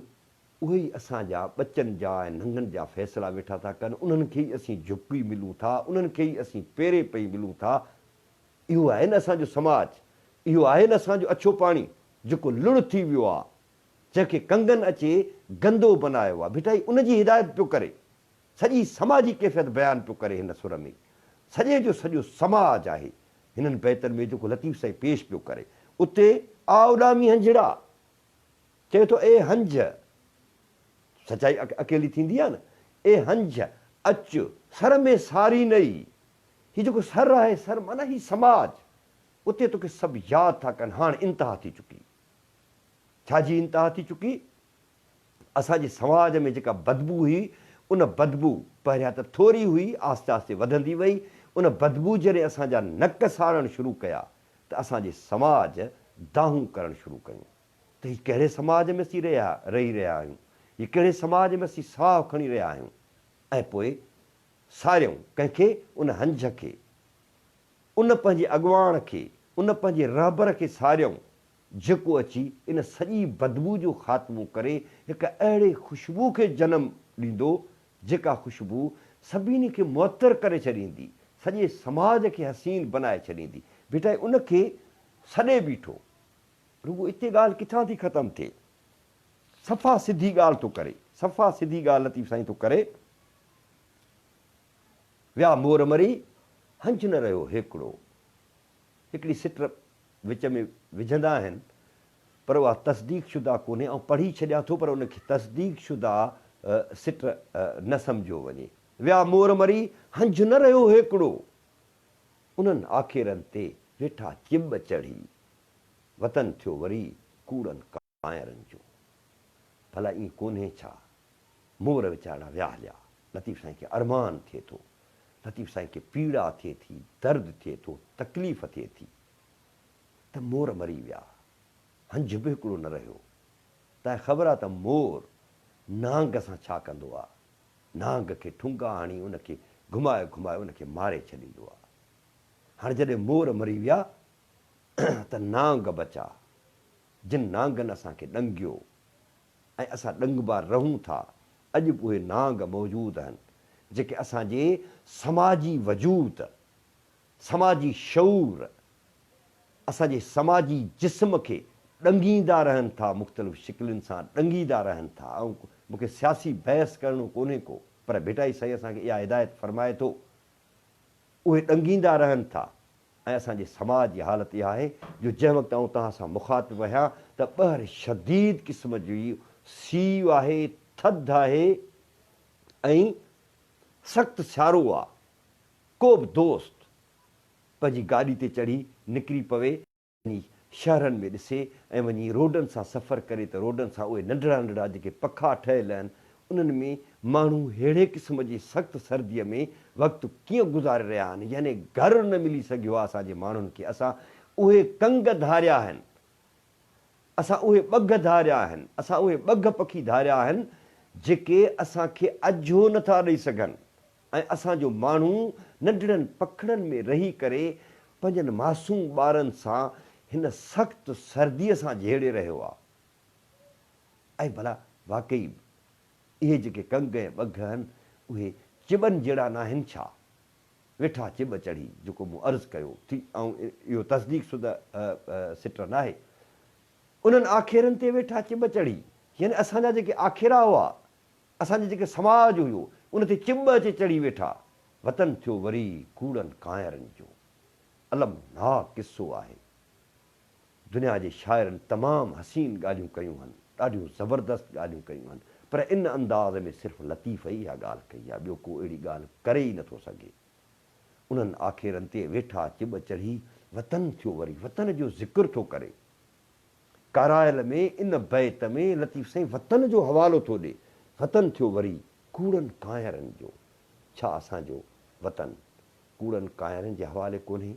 उहे ई असांजा बचनि जा ऐं नंगनि जा फ़ैसिला वेठा था कनि। उन्हनि खे ई असीं झुकी मिलूं था, उन्हनि खे ई असीं पेरे पई मिलूं था। इहो आहे न असांजो समाज, इहो आहे न असांजो अछो पाणी जेको लुण थी वियो आहे, जंहिंखे कंगन अचे गंदो बनायो आहे। बेटा उनजी हिदायत पियो करे, सॼी समाजी कैफ़ियत बयानु पियो करे हिन सुर में। सॼे जो सॼो समाज आहे हिननि बैतनि में जेको लतीफ़ साईं पेश पियो करे। उते आ उॾामी हंजड़ा चए थो, ए हंज, सचाई अकेली थींदी आहे न, ए हंज अच सर में सारी नई। हीउ जेको सर आहे, सर माना ही समाज, उते तोखे सभु यादि था कनि। हाणे इंतिहा थी चुकी। छाजी इंतिहा थी चुकी? असांजे समाज में जेका बदबू हुई, उन बदबू पहिरियां त थोरी हुई, आस्ते आस्ते वधंदी वई। उन बदबू जॾहिं असांजा नक साड़णु शुरू कया त असांजे समाज दाहूं करणु शुरू कयूं त हीउ कहिड़े समाज में असीं रही रहिया आहियूं, हीउ कहिड़े समाज में असीं साहु खणी रहिया आहियूं। ऐं पोइ सारियूं कंहिंखे, उन हंज खे, उन पंहिंजे अॻुवाण खे, उन पंहिंजे रहबर खे सारियूं, जेको अची इन सॼी बदबू जो ख़ात्मो करे हिकु अहिड़े ख़ुशबू खे जनमु ॾींदो, जेका ख़ुशबू सभिनी खे मुअतरु करे छॾींदी, सॼे समाज खे हसीन बनाए छॾींदी। बेटा उनखे सॾे बीठो। रुगो हिते ॻाल्हि किथां थी ख़तमु थिए? सफ़ा सिधी ॻाल्हि थो करे, सफ़ा सिधी ॻाल्हि लतीफ़ साईं थो करे। विया मोर मरी हंज न रहियो हिकिड़ो। हिकिड़ी सिट विच में विझंदा आहिनि, पर उहा तस्दीक शुदा कोन्हे। ऐं पढ़ी छॾियां थो, पर उनखे तस्दीक शुदा सिट न सम्झो वञे। विया मोर मरी हंज न रहियो हिकिड़ो, उन्हनि आखेरनि ते वेठा चिब चढ़ी, वतन थियो वरी कूड़नि कायरनि जो। भला ईअं कोन्हे छा? मोर वीचारा विया हलिया। लतीफ़ साईं खे अरमान थिए थो, लतीफ़ साईं खे पीड़ा थिए थी, दर्द थिए थो, तकलीफ़ थिए थी त मोर मरी विया, हंज बि हिकिड़ो न रहियो। तव्हांखे ख़बर आहे त मोर नांग सां छा कंदो आहे? नांग खे ठुंगा हणी उनखे घुमाए घुमाए उनखे मारे छॾींदो आहे। हाणे जॾहिं मोर मरी विया त नांग बचा, जिन नांगनि असांखे ॾंगियो ऐं असां ॾंगबार रहूं था, अॼु बि उहे नांग मौजूदु आहिनि जेके असांजे समाजी वजूद, समाजी शऊर, असांजे समाजी जिस्म खे ॾंगींदा रहनि था, मुख़्तलिफ़ शिकिलुनि सां ॾंगींदा रहनि था। ऐं मूंखे सियासी बहस करणो कोन्हे को, पर बेटा साईं असांखे इहा हिदायत फरमाए थो, उहे ॾंगींदा रहनि था। ऐं असांजे समाज जी हालति इहा आहे जो जंहिं वक़्तु आउं तव्हां सां मुख़ातिबु आहियां त ॿाहिरि शदीद क़िस्म जी सीउ आहे, थधि आहे ऐं सख़्तु सियारो आहे। को बि दोस्त पंहिंजी गाॾी ते चढ़ी निकिरी पवे, वञी शहरनि में ॾिसे ऐं वञी रोडनि सां सफ़र करे त रोडनि सां उहे नंढड़ा नंढड़ा जेके पखा ठहियल आहिनि, उन्हनि में माण्हू अहिड़े क़िस्म जी सख़्तु सर्दीअ में वक़्तु कीअं गुज़ारे रहिया आहिनि। यानी घरु न मिली सघियो आहे असांजे माण्हुनि खे। असां उहे कंग धारिया आहिनि, असां उहे ॿग धारिया आहिनि, असां उहे ॿग पखी धारिया आहिनि जेके असांखे अझो नथा ॾेई सघनि। ऐं असांजो माण्हू नंढड़नि पखड़नि में रही करे पंहिंजनि मासूम ॿारनि सां हिन सख़्तु सर्दीअ सां जहिड़े रहियो आहे। ऐं भला वाक़ई इहे जेके कंग ऐं ॿग आहिनि, उहे चिॿनि जहिड़ा न आहिनि छा? वेठा चिब चढ़ी, जेको मूं अर्ज़ु कयो थी ऐं इहो तस्दीक शुदा सिट न आहे। उन्हनि आखेरनि ते वेठा चिब चढ़ी, यानी असांजा जेके आखेरा हुआ, असांजे जेके समाज हुयो, उन ते चिब अचे चढ़ी वेठा। वतन थियो वरी कूड़नि कांयरनि जो। अलमनाक किस्सो आहे। दुनिया जे शाइरनि तमामु हसीन ॻाल्हियूं कयूं आहिनि, ॾाढियूं ज़बरदस्त ॻाल्हियूं कयूं आहिनि, पर इन अंदाज़ में सिर्फ़ु लतीफ़ ई इहा ॻाल्हि कई आहे, ॿियो को अहिड़ी ॻाल्हि करे ई नथो सघे। उन्हनि आखेरनि ते वेठा चिब चढ़ी, वतन थियो वरी, वतन जो ज़िक्र थो करे। कारायल में इन बैत में लतीफ़ साईं वतन जो हवालो थो ॾे। वतन थियो वरी कूड़नि कांयरनि जो। छा असांजो वतन कूड़नि कांयरनि जे हवाले कोन्हे?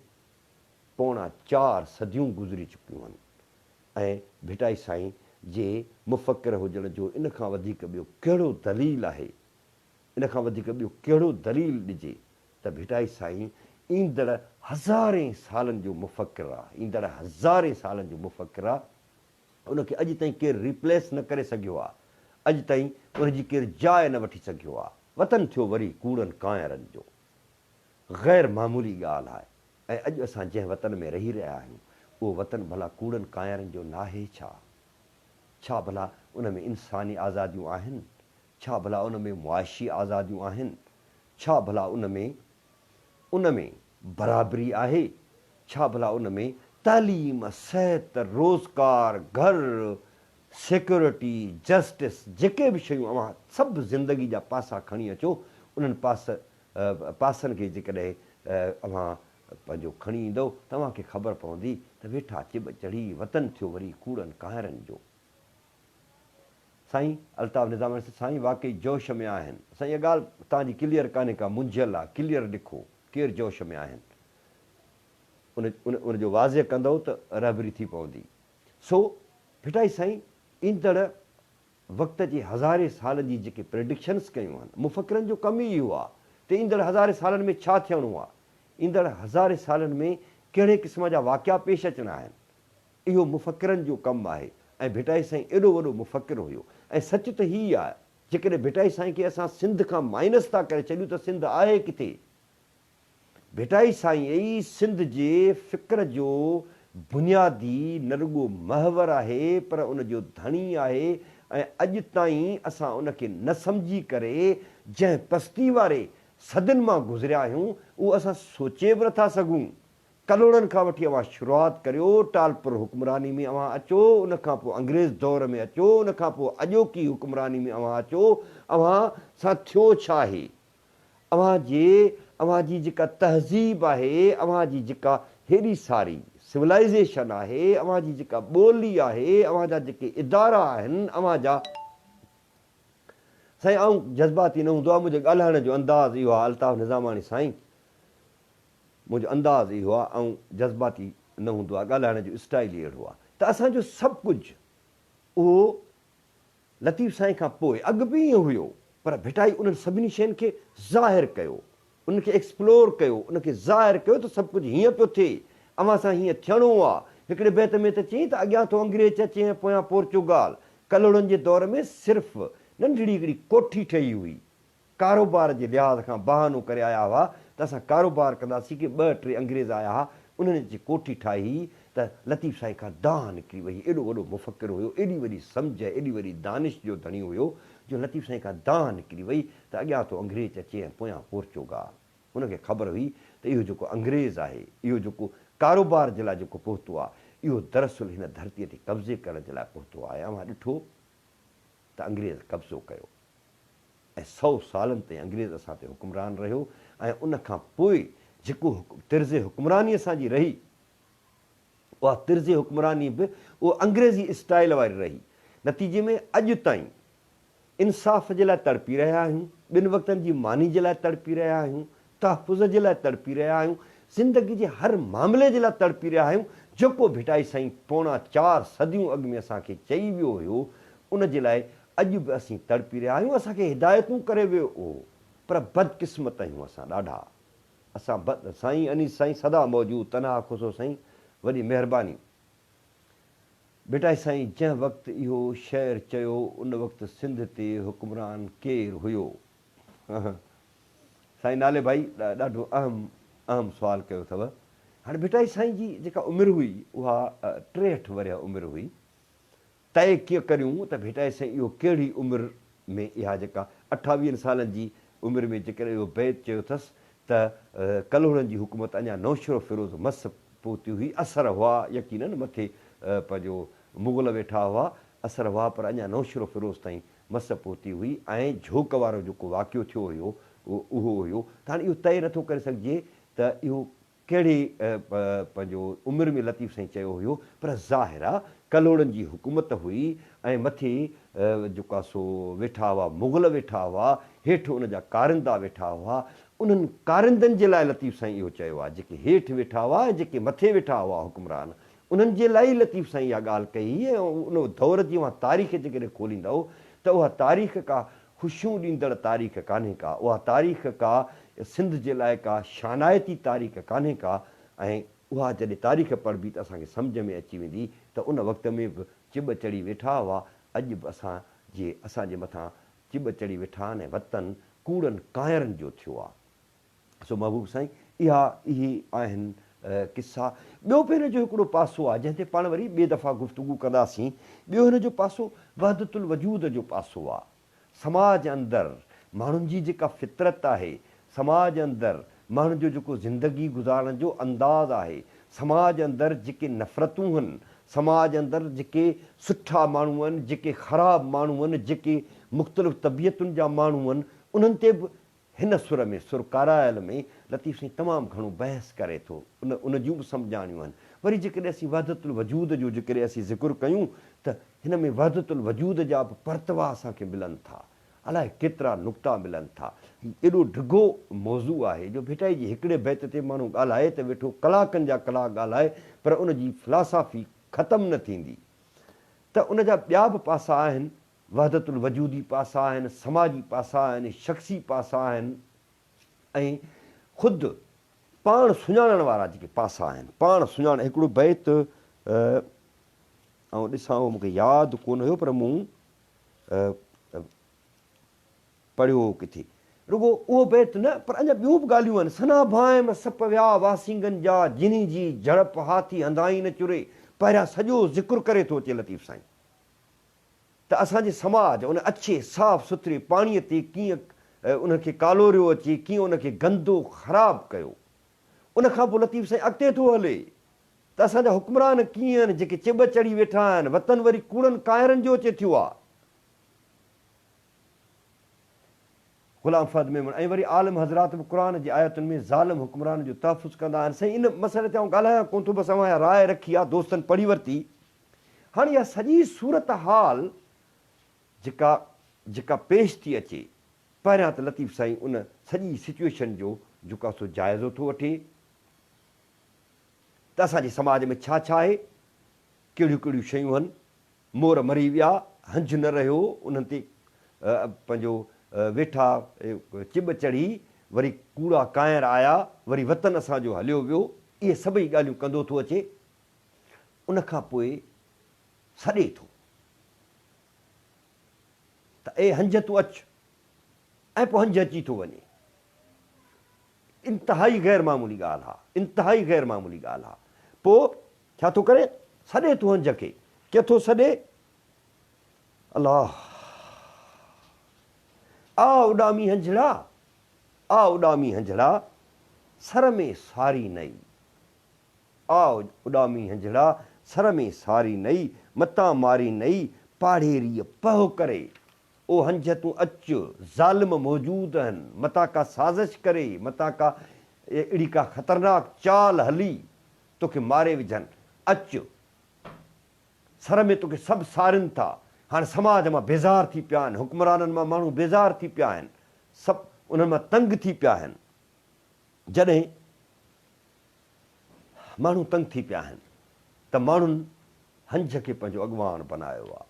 पौणा 4 सदियूं गुज़री चुकियूं आहिनि ऐं भिटाई साईं जे मुफ़क्किर हुजण जो इन खां वधीक ॿियो कहिड़ो दलील आहे? इन खां वधीक ॿियो कहिड़ो दलील ॾिजे त भिटाई साईं ईंदड़ हज़ारे सालनि जो मुफ़क्किर आहे, ईंदड़ हज़ारे सालनि जो मुफ़क्किर आहे। उनखे अॼु ताईं केरु रिप्लेस न करे सघियो आहे, अॼु ताईं उनजी केरु जाइ न वठी सघियो आहे। वतन थियो वरी कूड़नि कांयरनि जो। ग़ैर मामूली ॻाल्हि आहे। ऐं अॼु असां जंहिं वतन में रही रहिया आहियूं, उहो वतन भला कूड़नि कांयरनि जो नाहे छा? छा भला उन में इंसानी आज़ादियूं आहिनि? छा भला उन में मुआशी आज़ादियूं आहिनि? छा भला उन में बराबरी आहे? छा भला उन में तालीम, सिहत, रोज़गार, घर, सिक्योरिटी, जस्टिस, जेके बि शयूं अव्हां सभु ज़िंदगी जा पासा खणी अचो, उन्हनि पासनि खे जेकॾहिं अव्हां पंहिंजो खणी ईंदव, तव्हांखे ख़बर पवंदी त वेठा चिब चढ़ी, वतन थियो वरी कूड़नि कांयरनि जो। साईं अल्ताफ़ निज़ाम साईं वाक़ई जोश में आहिनि। साईं इहा ॻाल्हि तव्हांजी क्लियर कान्हे का, मुंझियल आहे, क्लियर लिखो केरु जोश में आहिनि। उनजो वाज़े कंदव त रहबरी थी पवंदी। सो भिटाई साईं ईंदड़ वक़्त जे हज़ारे सालनि जी जेके प्रेडिक्शन्स कयूं आहिनि, मुफ़क्किरनि जो कमु ई इहो आहे त ईंदड़ हज़ारे सालनि में छा थियणो आहे, ईंदड़ हज़ारे सालनि में कहिड़े क़िस्म जा वाक़िया पेश अचणा आहिनि, इहो मुफ़क्किरनि जो कमु आहे। ऐं भिटाई साईं एॾो वॾो मुफ़क्किर हुयो। ऐं सच त हीअ आहे, जेकॾहिं भिटाई साईं खे असां सिंध खां माइनस था करे छॾियूं त सिंध आहे किथे? भिटाई साईं ई सिंध जे फ़िक्र जो बुनियादी न रुॻो महवर आहे, पर उनजो धणी आहे। ऐं अॼु ताईं असां उनखे न सम्झी करे जंहिं पस्ती वारे सदियुनि मां गुज़रिया आहियूं, उहो असां सोचे बि नथा सघूं। कलोड़नि खां वठी अव्हां शुरूआति करियो, टालपुर हुकुमरानी में अव्हां अचो, उनखां पोइ अंग्रेज़ दौर में अचो, उनखां पोइ अॼोकी हुकुमरानी में अव्हां अचो, अव्हां सां थियो छा आहे? अव्हांजी जेका तहज़ीब आहे, अव्हांजी जेका हेॾी सारी सिविलाइज़ेशन आहे, अव्हांजी जेका ॿोली आहे, अव्हांजा जेके इदारा आहिनि, अव्हांजा साईं ऐं जज़्बाती न हूंदो आहे। मुंहिंजो ॻाल्हाइण जो अंदाज़ इहो आहे अल्ताफ़ निज़ामानी साईं, मुंहिंजो अंदाज़ इहो आहे ऐं जज़्बाती न हूंदो आहे, ॻाल्हाइण जो स्टाइल ई अहिड़ो आहे त असांजो सभु कुझु उहो लतीफ़ साईं खां पोइ अॻु बि ईअं हुयो, पर भिटाई उन्हनि सभिनी शयुनि खे ज़ाहिर कयो, उनखे एक्सप्लोर कयो, उनखे ज़ाहिर कयो त सभु कुझु हीअं पियो थिए, अव्हां सां हीअं थियणो आहे। हिकिड़े बैत में त चयईं त अॻियां थो अंग्रेज़ अचे ऐं पोयां पोर्चुगाल। कलोड़नि जे दौर में सिर्फ़ु नंढड़ी हिकिड़ी कोठी ठही हुई, कारोबार जे लिहाज़ खां बहानो करे आया हुआ त असां कारोबार कंदासीं कि 2-3 अंग्रेज़ आया हुआ, उन्हनि जी कोठी ठाही त लतीफ़ साईं खां दाह निकिरी वई। एॾो वॾो मुफ़क्किर हुयो, एॾी वॾी सम्झ, एॾी वॾी दानिश जो धणी हुयो, जो लतीफ़ साईं खां दाह निकिरी वई त अॻियां थो अंग्रेज़ अचे ऐं पोयां पोर्चुगाल। उनखे ख़बर हुई त इहो जेको अंग्रेज़ आहे, इहो जेको कारोबार जे लाइ जेको पहुतो आहे, इहो दरअसल हिन धरतीअ ते कब्ज़े करण जे लाइ पहुतो आहे। अव्हां ॾिठो त अंग्रेज़ कब्ज़ो कयो ऐं 100 सालनि ताईं अंग्रेज़ असां ते हुकुमरान रहियो। ऐं उनखां पोइ जेको तिर्ज़े हुकुमरानी असांजी रही, उहा तिर्ज़े हुकुमरानी बि उहा अंग्रेज़ी स्टाइल वारी रही। नतीजे में अॼु ताईं इंसाफ़ जे लाइ तड़पी रहिया आहियूं, ॿिनि वक़्तनि जी मानी जे लाइ तड़पी रहिया आहियूं, तहफ़ुज़ जे लाइ तड़पी रहिया आहियूं, ज़िंदगी जे हर मामले जे लाइ तड़पी रहिया आहियूं। जेको भिटाई साईं पौणा 4 सदियूं अॻु में असांखे चई वियो हुयो, उन जे लाइ अॼु बि असीं तड़पी रहिया आहियूं। असांखे हिदायतूं करे वियो हो, पर बदकिस्मत आहियूं असां ॾाढा। असां साईं अनीस साईं सदा मौजूदु, तनहा खुसो साईं, वॾी महिरबानी। भिटाई साईं जंहिं वक़्तु इहो शहर चयो, उन वक़्तु सिंध ते हुकुमरान केरु हुयो? साईं नाले भाई ॾाढो अहम सुवालु कयो अथव। हाणे भिटाई साईं जी जेका उमिरि हुई उहा 63 वरिया उमिरि हुई। तय कीअं करियूं त भिटाई साईं इहो कहिड़ी उमिरि में इहा जेका 28 सालनि जी उमिरि में जेकॾहिं इहो बैत चयो अथसि त कलोड़नि जी हुकूमत अञा नौशरो फिरोज़ मस पहुती हुई, असर हुआ यकीननि मथे पंहिंजो मुग़ल वेठा हुआ, असर हुआ, पर अञा नौशरो फिरोज़ ताईं मस पहुती हुई ऐं झोक वारो जेको वाक़ियो थियो हुयो उहो हुयो। त हाणे इहो तय नथो करे सघिजे त इहो कहिड़े पंहिंजो उमिरि में लतीफ़ साईं चयो हुयो, पर ज़ाहिर आहे कलोड़नि जी हुकूमत हुई ऐं मथे जेका सो वेठा हुआ मुग़ल वेठा हुआ, हेठि उन जा कारिंदा वेठा हुआ। उन्हनि कारिंदनि जे लाइ लतीफ़ साईं इहो चयो आहे, जेके हेठि वेठा हुआ ऐं जेके मथे वेठा हुआ हुकुमरान, उन्हनि जे लाइ लतीफ़ साईं इहा ॻाल्हि कई। ऐं उन दौर जी उहा तारीख़ जेकॾहिं खोलींदव त उहा तारीख़ का ख़ुशियूं ॾींदड़ तारीख़ कान्हे का, उहा तारीख़ का सिंध जे लाइ का शानाइती तारीख़ कान्हे का। ऐं उहा जॾहिं तारीख़ पढ़बी त असांखे सम्झ में अची वेंदी त उन वक़्त में बि चिब चढ़ी वेठा हुआ। अॼु बि असांजे मथां चिब चढ़ी वेठा आहिनि ऐं वतन कूड़नि कायरनि जो थियो आहे। सो महबूब साईं इहे आहिनि किसा। ॿियो बि हिन जो हिकिड़ो पासो आहे जंहिं ते पाण वरी ॿिए दफ़ा गुफ़्तगू कंदासीं। ॿियो हिन जो पासो वहदतुल वजूद जो पासो आहे। समाज अंदरि माण्हुनि जी जेका फितरत आहे, समाज अंदरि माण्हुनि जो जेको ज़िंदगी गुज़ारण जो अंदाज़ आहे, समाज अंदरि जेके नफ़रतूं आहिनि, समाज अंदरि जेके सुठा माण्हू आहिनि, जेके ख़राबु माण्हू आहिनि, जेके मुख़्तलिफ़ तबियतुनि जा माण्हू आहिनि, उन्हनि ते बि हिन सुर में सुर कारायल में लतीफ़ साईं तमामु घणो बहस करे थो। उन जूं बि सम्झाणियूं आहिनि। वरी जेकॾहिं असीं वहदतुल वजूद जो जेकॾहिं असीं ज़िक्र कयूं त हिन में वहदतुल वजूद जा बि परतवा असांखे मिलनि था, अलाए केतिरा नुक़्ता मिलनि था। एॾो डिघो मौज़ू आहे जो भिटाई जी हिकिड़े बैत ते माण्हू ॻाल्हाए त वेठो कलाकनि जा कलाक ॻाल्हाए, पर उन जी फिलासफ़ी ख़तमु न थींदी। त उन जा ॿिया बि पासा आहिनि, वहदतुल वजूदी पासा आहिनि, समाजी पासा आहिनि, शख़्सी पासा आहिनि ऐं ख़ुदि पाण सुञाणण वारा जेके पासा आहिनि। पाण सुञाण हिकिड़ो बैत ऐं ॾिसां उहो मूंखे यादि कोन हुयो, पर मूं पढ़ियो किथे रुगो उहो बैत न, पर अञा ॿियूं बि ॻाल्हियूं आहिनि। सना भाइम सप विया वासिंगनि जा, जिनी जी झड़प हाथी हंधाई न चुरे। पहिरियां सॼो ज़िक्र करे थो अचे लतीफ़ साईं त असांजे समाज उन अछे साफ़ सुथरे पाणीअ ते कीअं उनखे कालोरियो अचे, कीअं उनखे गंदो ख़राबु कयो। उनखां पोइ लतीफ़ साईं अॻिते थो हले त असांजा हुकुमरान कीअं आहिनि जेके चिब चढ़ी वेठा आहिनि, वतन वरी कूड़नि कायरनि जो अचे थियो आहे। ग़ुलाम फहद मेमन ऐं वरी आलिम हज़रात बि क़ुर जी आयतुनि में ज़ालिम हुकुमरान जो तहफ़ुज़ कंदा आहिनि। साईं इन मसइले ते आउं ॻाल्हायां कोन थो, बसि अवां राय रखी आहे, दोस्तनि पढ़ी वरिती। हाणे इहा सॼी सूरत हाल जेका पेश थी अचे, पहिरियां त लतीफ़ साईं उन सॼी सिचुएशन जो जेको आहे सो जाइज़ो थो वठे त असांजे समाज में छा छा आहे, कहिड़ियूं कहिड़ियूं शयूं आहिनि। मोर मरी विया, हंज न रहियो, उन्हनि ते पंहिंजो वेठा चिब चढ़ी, वरी कूड़ा कायर आया, वरी वतन असांजो हलियो वियो। इहे सभई ॻाल्हियूं कंदो थो अचे। उनखां पोइ सॾे थो त ए हंज तूं अचु, ऐं पोइ हंज अची थो वञे। इंतिहाई ग़ैर मामूली ॻाल्हि आहे, इंतिहाई ग़ैर मामूली ॻाल्हि आहे। पोइ छा थो करे, सॾे थो हंज खे। केथो सॾे, अलाह आ उॾामी हंजड़ा, आ उॾामी हंजड़ा सर में सारी नई। आ उॾामी हंजड़ा सर में सारी नई, मतां मारी नई पाड़ेरीअ पहो करे। ओ हंज तूं अचु, ज़ालिम मौजूद आहिनि, मतां का साज़िश करे, मतां का अहिड़ी का ख़तरनाक चाल हली तोखे मारे विझनि। अचु, सर में तोखे सभु सारिनि था। हाणे समाज मां बेज़ार थी पिया आहिनि, हुकुमराननि मां माण्हू बेज़ार थी पिया आहिनि, सभु उन्हनि मां तंग थी पिया आहिनि। जॾहिं माण्हू तंग थी पिया आहिनि त माण्हुनि हंज खे पंहिंजो अॻवान बनायो आहे।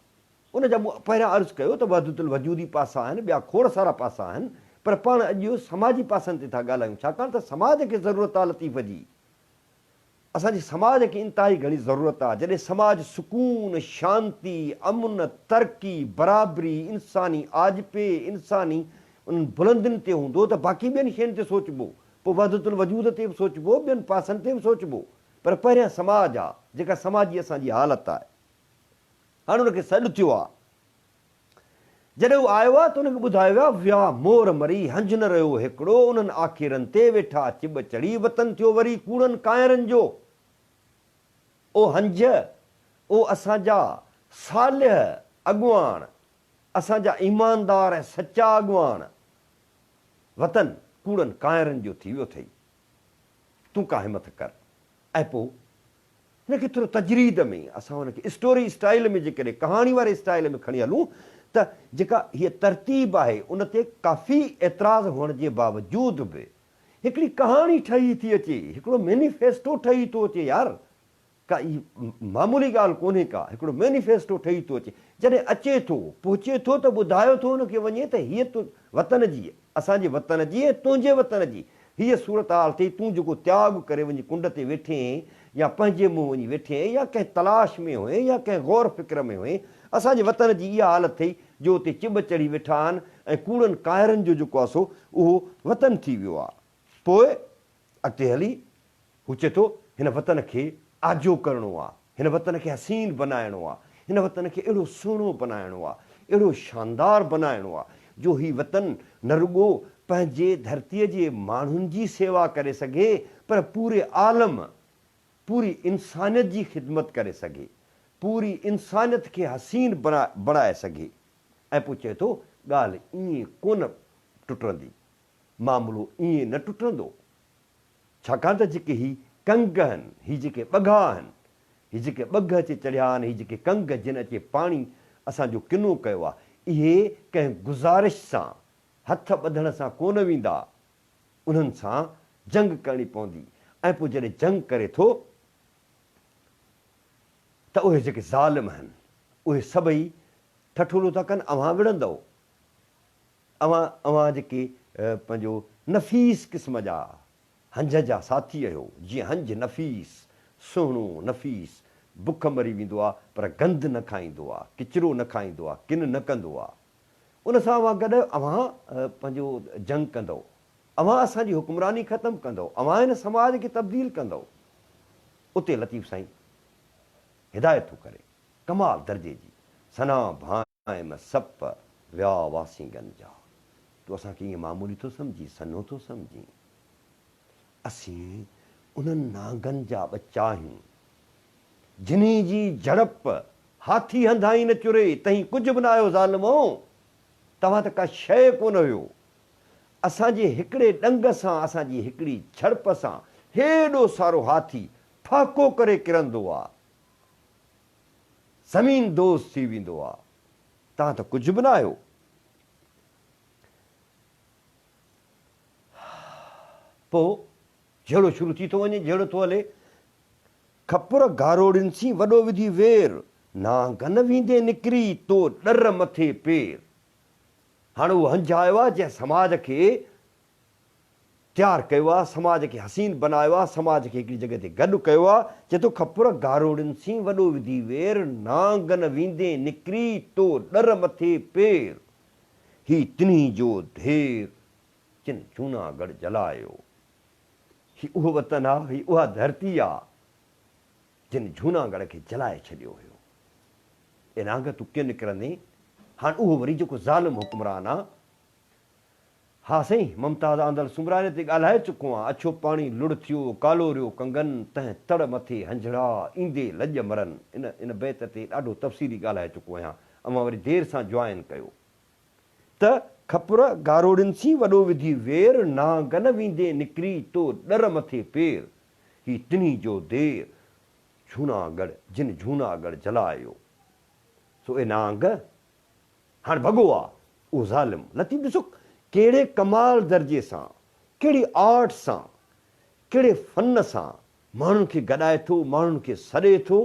उन जा मूं पहिरियां अर्ज़ु कयो त वहदतुल वजूदी पासा आहिनि, ॿिया खोड़ सारा पासा आहिनि, पर पाण अॼु समाजी पासनि ते था ॻाल्हायूं, छाकाणि त समाज खे ज़रूरत आहे लतीफ़ जी। असांजे समाज खे इंतिहाई घणी ज़रूरत आहे। जॾहिं समाज सुकून, शांती, अमुन, तरक़ी, बराबरी, इंसानी आजपे, इंसानी उन्हनि बुलंदियुनि ते हूंदो त बाक़ी ॿियनि शयुनि ते सोचबो, पोइ वहदतुल वजूद ते बि सोचबो, ॿियनि पासनि ते बि सोचबो। पर पहिरियां समाज आहे, जेका समाजी असांजी हालत आहे। हाणे हुनखे सॾु थियो आहे। जॾहिं उहो आयो आहे त हुनखे ॿुधायो वियो आहे, विया मोर मरी हंज न रहियो हिकिड़ो, उन्हनि आखिरनि ते वेठा चिब चढ़ी, वतन थियो वरी कूड़नि काइरनि जो। ओ हंज, ओ असांजा सालिह अॻुवाण, असांजा ईमानदार ऐं सचा अॻुवाण, वतन कूड़नि काइरनि जो थी वियो अथई। तूं का हिमत कर। ऐं पोइ हिनखे थोरो तजरीद में असां हुनखे स्टोरी स्टाइल में जेकॾहिं कहाणी वारे स्टाइल में खणी हलूं त जेका हीअ तरतीब आहे उन ते काफ़ी एतिराज़ हुअण जे बावजूद बि हिकिड़ी कहाणी ठही थी अचे, हिकिड़ो मैनिफेस्टो ठही थो अचे। यार का मामूली ॻाल्हि कोन्हे का, हिकिड़ो मैनिफेस्टो ठही थो अचे। जॾहिं अचे थो पहुचे थो त ॿुधायो थो हुनखे वञे त हीअ तूं वतन जी, असांजे वतन जी ऐं तुंहिंजे वतन जी हीअ सूरत हाल अथई। तूं जेको त्याग करे वञी कुंड ते वेठे या पंहिंजे मुंहुं वञी वेठे या कंहिं तलाश में हुए या कंहिं गौर फिक्र में हुए, असांजे वतन जी इहा हालत अथई जो उते चिब चढ़ी वेठा आहिनि ऐं कूड़नि काइरनि जो जेको आहे सो उहो वतन थी वियो आहे। पोइ अॻिते हली हू चए थो हिन वतन खे आजो करिणो आहे, हिन वतन खे हसीन बनाइणो आहे, हिन वतन खे अहिड़ो सुहिणो बनाइणो आहे, अहिड़ो शानदार बनाइणो आहे जो हीउ वतन न रुॻो पंहिंजे धरतीअ जे माण्हुनि जी सेवा करे सघे, पर पूरे आलम, पूरी इंसानियत जी ख़िदमत करे सघे, पूरी इंसानियत खे हसीन बणाए सघे। ऐं पोइ चए थो ॻाल्हि ईअं कोन टुटंदी, मामिलो ईअं न टुटंदो, छाकाणि त जेके ही कंग आहिनि, ही जेके ॿघा आहिनि, ही जेके ॿघ अचे चढ़िया आहिनि, ही जेके कंग जिन अचे पाणी असांजो किनो कयो आहे, इहे कंहिं गुज़ारिश सां हथ ॿधण सां कोन वेंदा, उन्हनि सां जंग करणी पवंदी। ऐं पोइ जॾहिं जंग करे थो त उहे जेके ज़ालिम आहिनि उहे सभई ठठोलो था कनि, अव्हां विढ़ंदव, अव्हां जेके पंहिंजो नफ़ीस क़िस्म जा हंज जा साथी आहियो, जीअं हंज नफ़ीस, सुहिणो नफ़ीस, बुख मरी वेंदो आहे पर गंद न खाईंदो आहे, किचिरो न खाईंदो आहे, किन न कंदो आहे, उन सां अव्हां गॾु अव्हां पंहिंजो जंग कंदव, अव्हां असांजी हुकुमरानी ख़तमु कंदव, अव्हां हिन समाज खे तब्दील कंदव। उते लतीफ़ साईं हिदायत थो करे कमाल दर्जे जी, सना भाइम सप विया वासी गंजा। तूं असांखे ईअं मामूली थो सम्झी, सनो थो सम्झी, असीं उन्हनि नांगनि जा ॿच्चा आहियूं जिन्ही जी झड़प हाथी हंधाई न चुरे, तहीं कुझु बि न आहियो ज़ालिमो, तव्हां त का शइ कोन हुयो। असांजे हिकिड़े ॾंग सां, असांजी हिकिड़ी झड़प सां हेॾो सारो हाथी फाको करे किरंदो आहे, ज़मीन दोस्त थी वेंदो आहे, तव्हां त कुझु बि न आहियो। पोइ जहिड़ो शुरू थी थो वञे, जहिड़ो थो हले, खपुर गारोड़ियुनि सी वॾो विधी वेर, नांग न वींदे निकिरी तो डर मथे पेर। हाणे उहो हंज आयो आहे जंहिं समाज खे तयारु कयो आहे, समाज खे हसीन बनायो आहे, समाज खे हिकिड़ी जॻह ते गॾु कयो आहे। चए थो खपुर गारोड़ियुनि सी वॾो विधी वेर, नांग न वींदे निकिरी तो डर मथे पेर। ही तिन्ही जो ढेर जिन जूनागढ़ जलायो। ही उहो वतन आहे, ही उहा धरती आहे जिन जूनागढ़ खे जलाए छॾियो हुयो। ए नांग तूं कीअं निकिरंदे? हाणे उहो वरी जेको ज़ालिम हुकुमरान आहे, हा साईं, मुमताज़ आंदल सुमराने ते ॻाल्हाए चुको आहे, अछो पाणी लुड़ थियो, कालो रियो कंगन, तंहिं तड़ मथे हंजड़ा ईंदे लॼ मरनि। इन बैत ते ॾाढो तफ़सीली ॻाल्हाए चुको आहियां, अमां वरी देरि सां जॉइन कयो त खपुर गारोड़ियुनि सी वॾो विधी वेर, नांग न वींदे निकिरी तो डर मथे पेर। ही तिन्ही जो देर जूनागढ़ जिन जूनागढ़ जलायो। सो ए नांग हाणे भॻो आहे उहो ज़ालिम। लतीफ़ ॾिसो कहिड़े कमाल दर्जे सां, कहिड़ी आर्ट सां, कहिड़े फ़न सां माण्हुनि खे गॾाए थो, माण्हुनि खे सॾे थो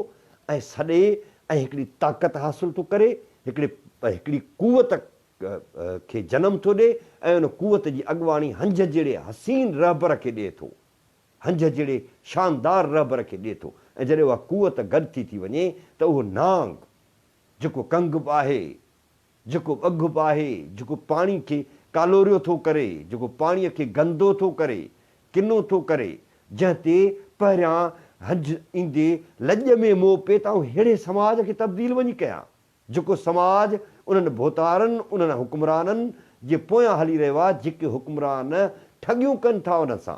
ऐं सॾे ऐं हिकिड़ी ताक़त हासिल थो करे, हिकिड़ी कुवत खे जनम थो ॾिए ऐं उन कुवत जी अॻुवाणी हंज जहिड़े हसीन रहबर खे ॾिए थो, हंज जहिड़े शानदार रहबर खे ॾिए थो। ऐं जॾहिं उहा कुवत गॾु थी वञे त उहो नांग जेको कंग बि आहे, जेको ॿघ बि आहे, जेको पाणी खे कालोरियो थो करे, जेको पाणीअ खे गंदो थो करे, किनो थो करे, जंहिं ते पहिरियां हंज ईंदे लॼ में मोह पिए त अहिड़े समाज खे तब्दील वञी कयां, जेको समाज उन्हनि भोतारनि, उन्हनि हुकुमराननि जे पोयां हली रहियो आहे, जेके हुकुमरान ठगियूं कनि था उन सां।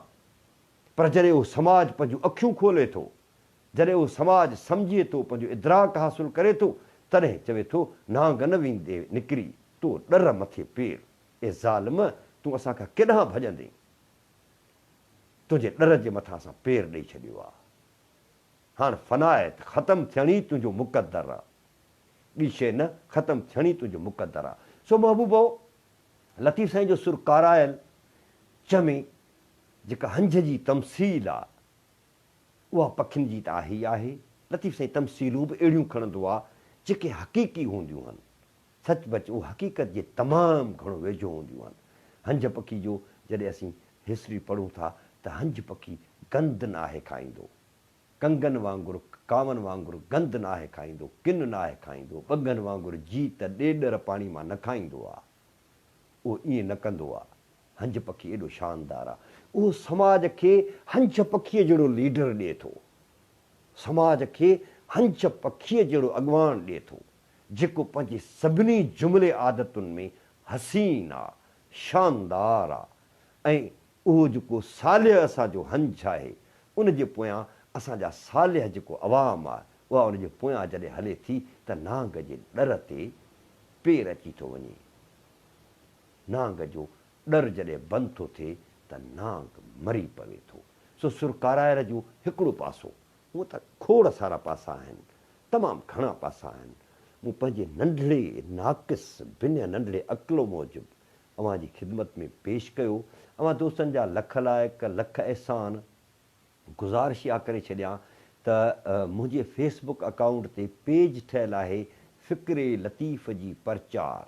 पर जॾहिं उहो समाज पंहिंजूं अखियूं खोले थो, जॾहिं उहो समाज सम्झे थो, पंहिंजो इदराक हासिलु करे थो, तॾहिं चवे थो नांग न वेंदे निकिरी तो डर मथे पेर, ए ज़ालिम तूं असां खां केॾांहुं भॼंदे, तुंहिंजे डर जे मथां असां पेर ॾेई छॾियो आहे। हाणे फनायत ख़तमु थियणी तुंहिंजो मुक़दरु आहे, ॿी शइ न, ख़तमु थियणी तुंहिंजो मुक़दरु आहे। सो महबूबो, लतीफ़ साईं जो सुर कारायल चमे जेका हंज जी तमसील आहे, उहा पखियुनि जी त आहे ई आहे। लतीफ़ साईं तमसीलूं बि अहिड़ियूं खणंदो आहे जेके हक़ीक़ी हूंदियूं आहिनि, सचपच उहा हक़ीक़त जे तमामु घणो वेझो हूंदियूं आहिनि। हंज पखी जो जॾहिं असीं हिस्ट्री पढ़ूं था त हंज पखी गंद न आहे खाईंदो, कंगन वांगुरु, कांवनि वांगुरु गंद न आहे खाईंदो, किन न आहे खाईंदो, बगनि वांगुरु जीत ॾेॾर पाणी मां न खाईंदो आहे, उहो ईअं न कंदो आहे। हंज पखी एॾो शानदारु आहे, उहो समाज खे हंज पखीअ जहिड़ो लीडर ॾिए थो, समाज खे हंज पखीअ जहिड़ो अॻवान ॾिए थो, जेको पंहिंजे सभिनी जुमिले आदतुनि में हसीन आहे, शानदार आहे। ऐं उहो जेको सालिह असांजो हंज आहे, उनजे पोयां असांजा सालिह जेको अवाम आहे, उहा उनजे पोयां जॾहिं हले थी त नांग जे डर ते पेर अची थो वञे। नांग जो डर जॾहिं बंदि थो थिए त नांग मरी पवे थो। सो सुरकारायर जो हिकिड़ो पासो, उहो त खोड़ सारा पासा आहिनि, तमामु घणा पासा आहिनि। मूं पंहिंजे नंढड़े नाक़िस बिन नंढड़े अक़िलो मूजिबि अव्हां जी ख़िदमत में पेश कयो। अव्हां दोस्तनि जा लख लाइक़, लख अहसान। गुज़ारिश इहा करे छॾियां त मुंहिंजे फेसबुक अकाउंट ते पेज ठहियलु आहे फ़िक्रे लतीफ़ जी प्रचार,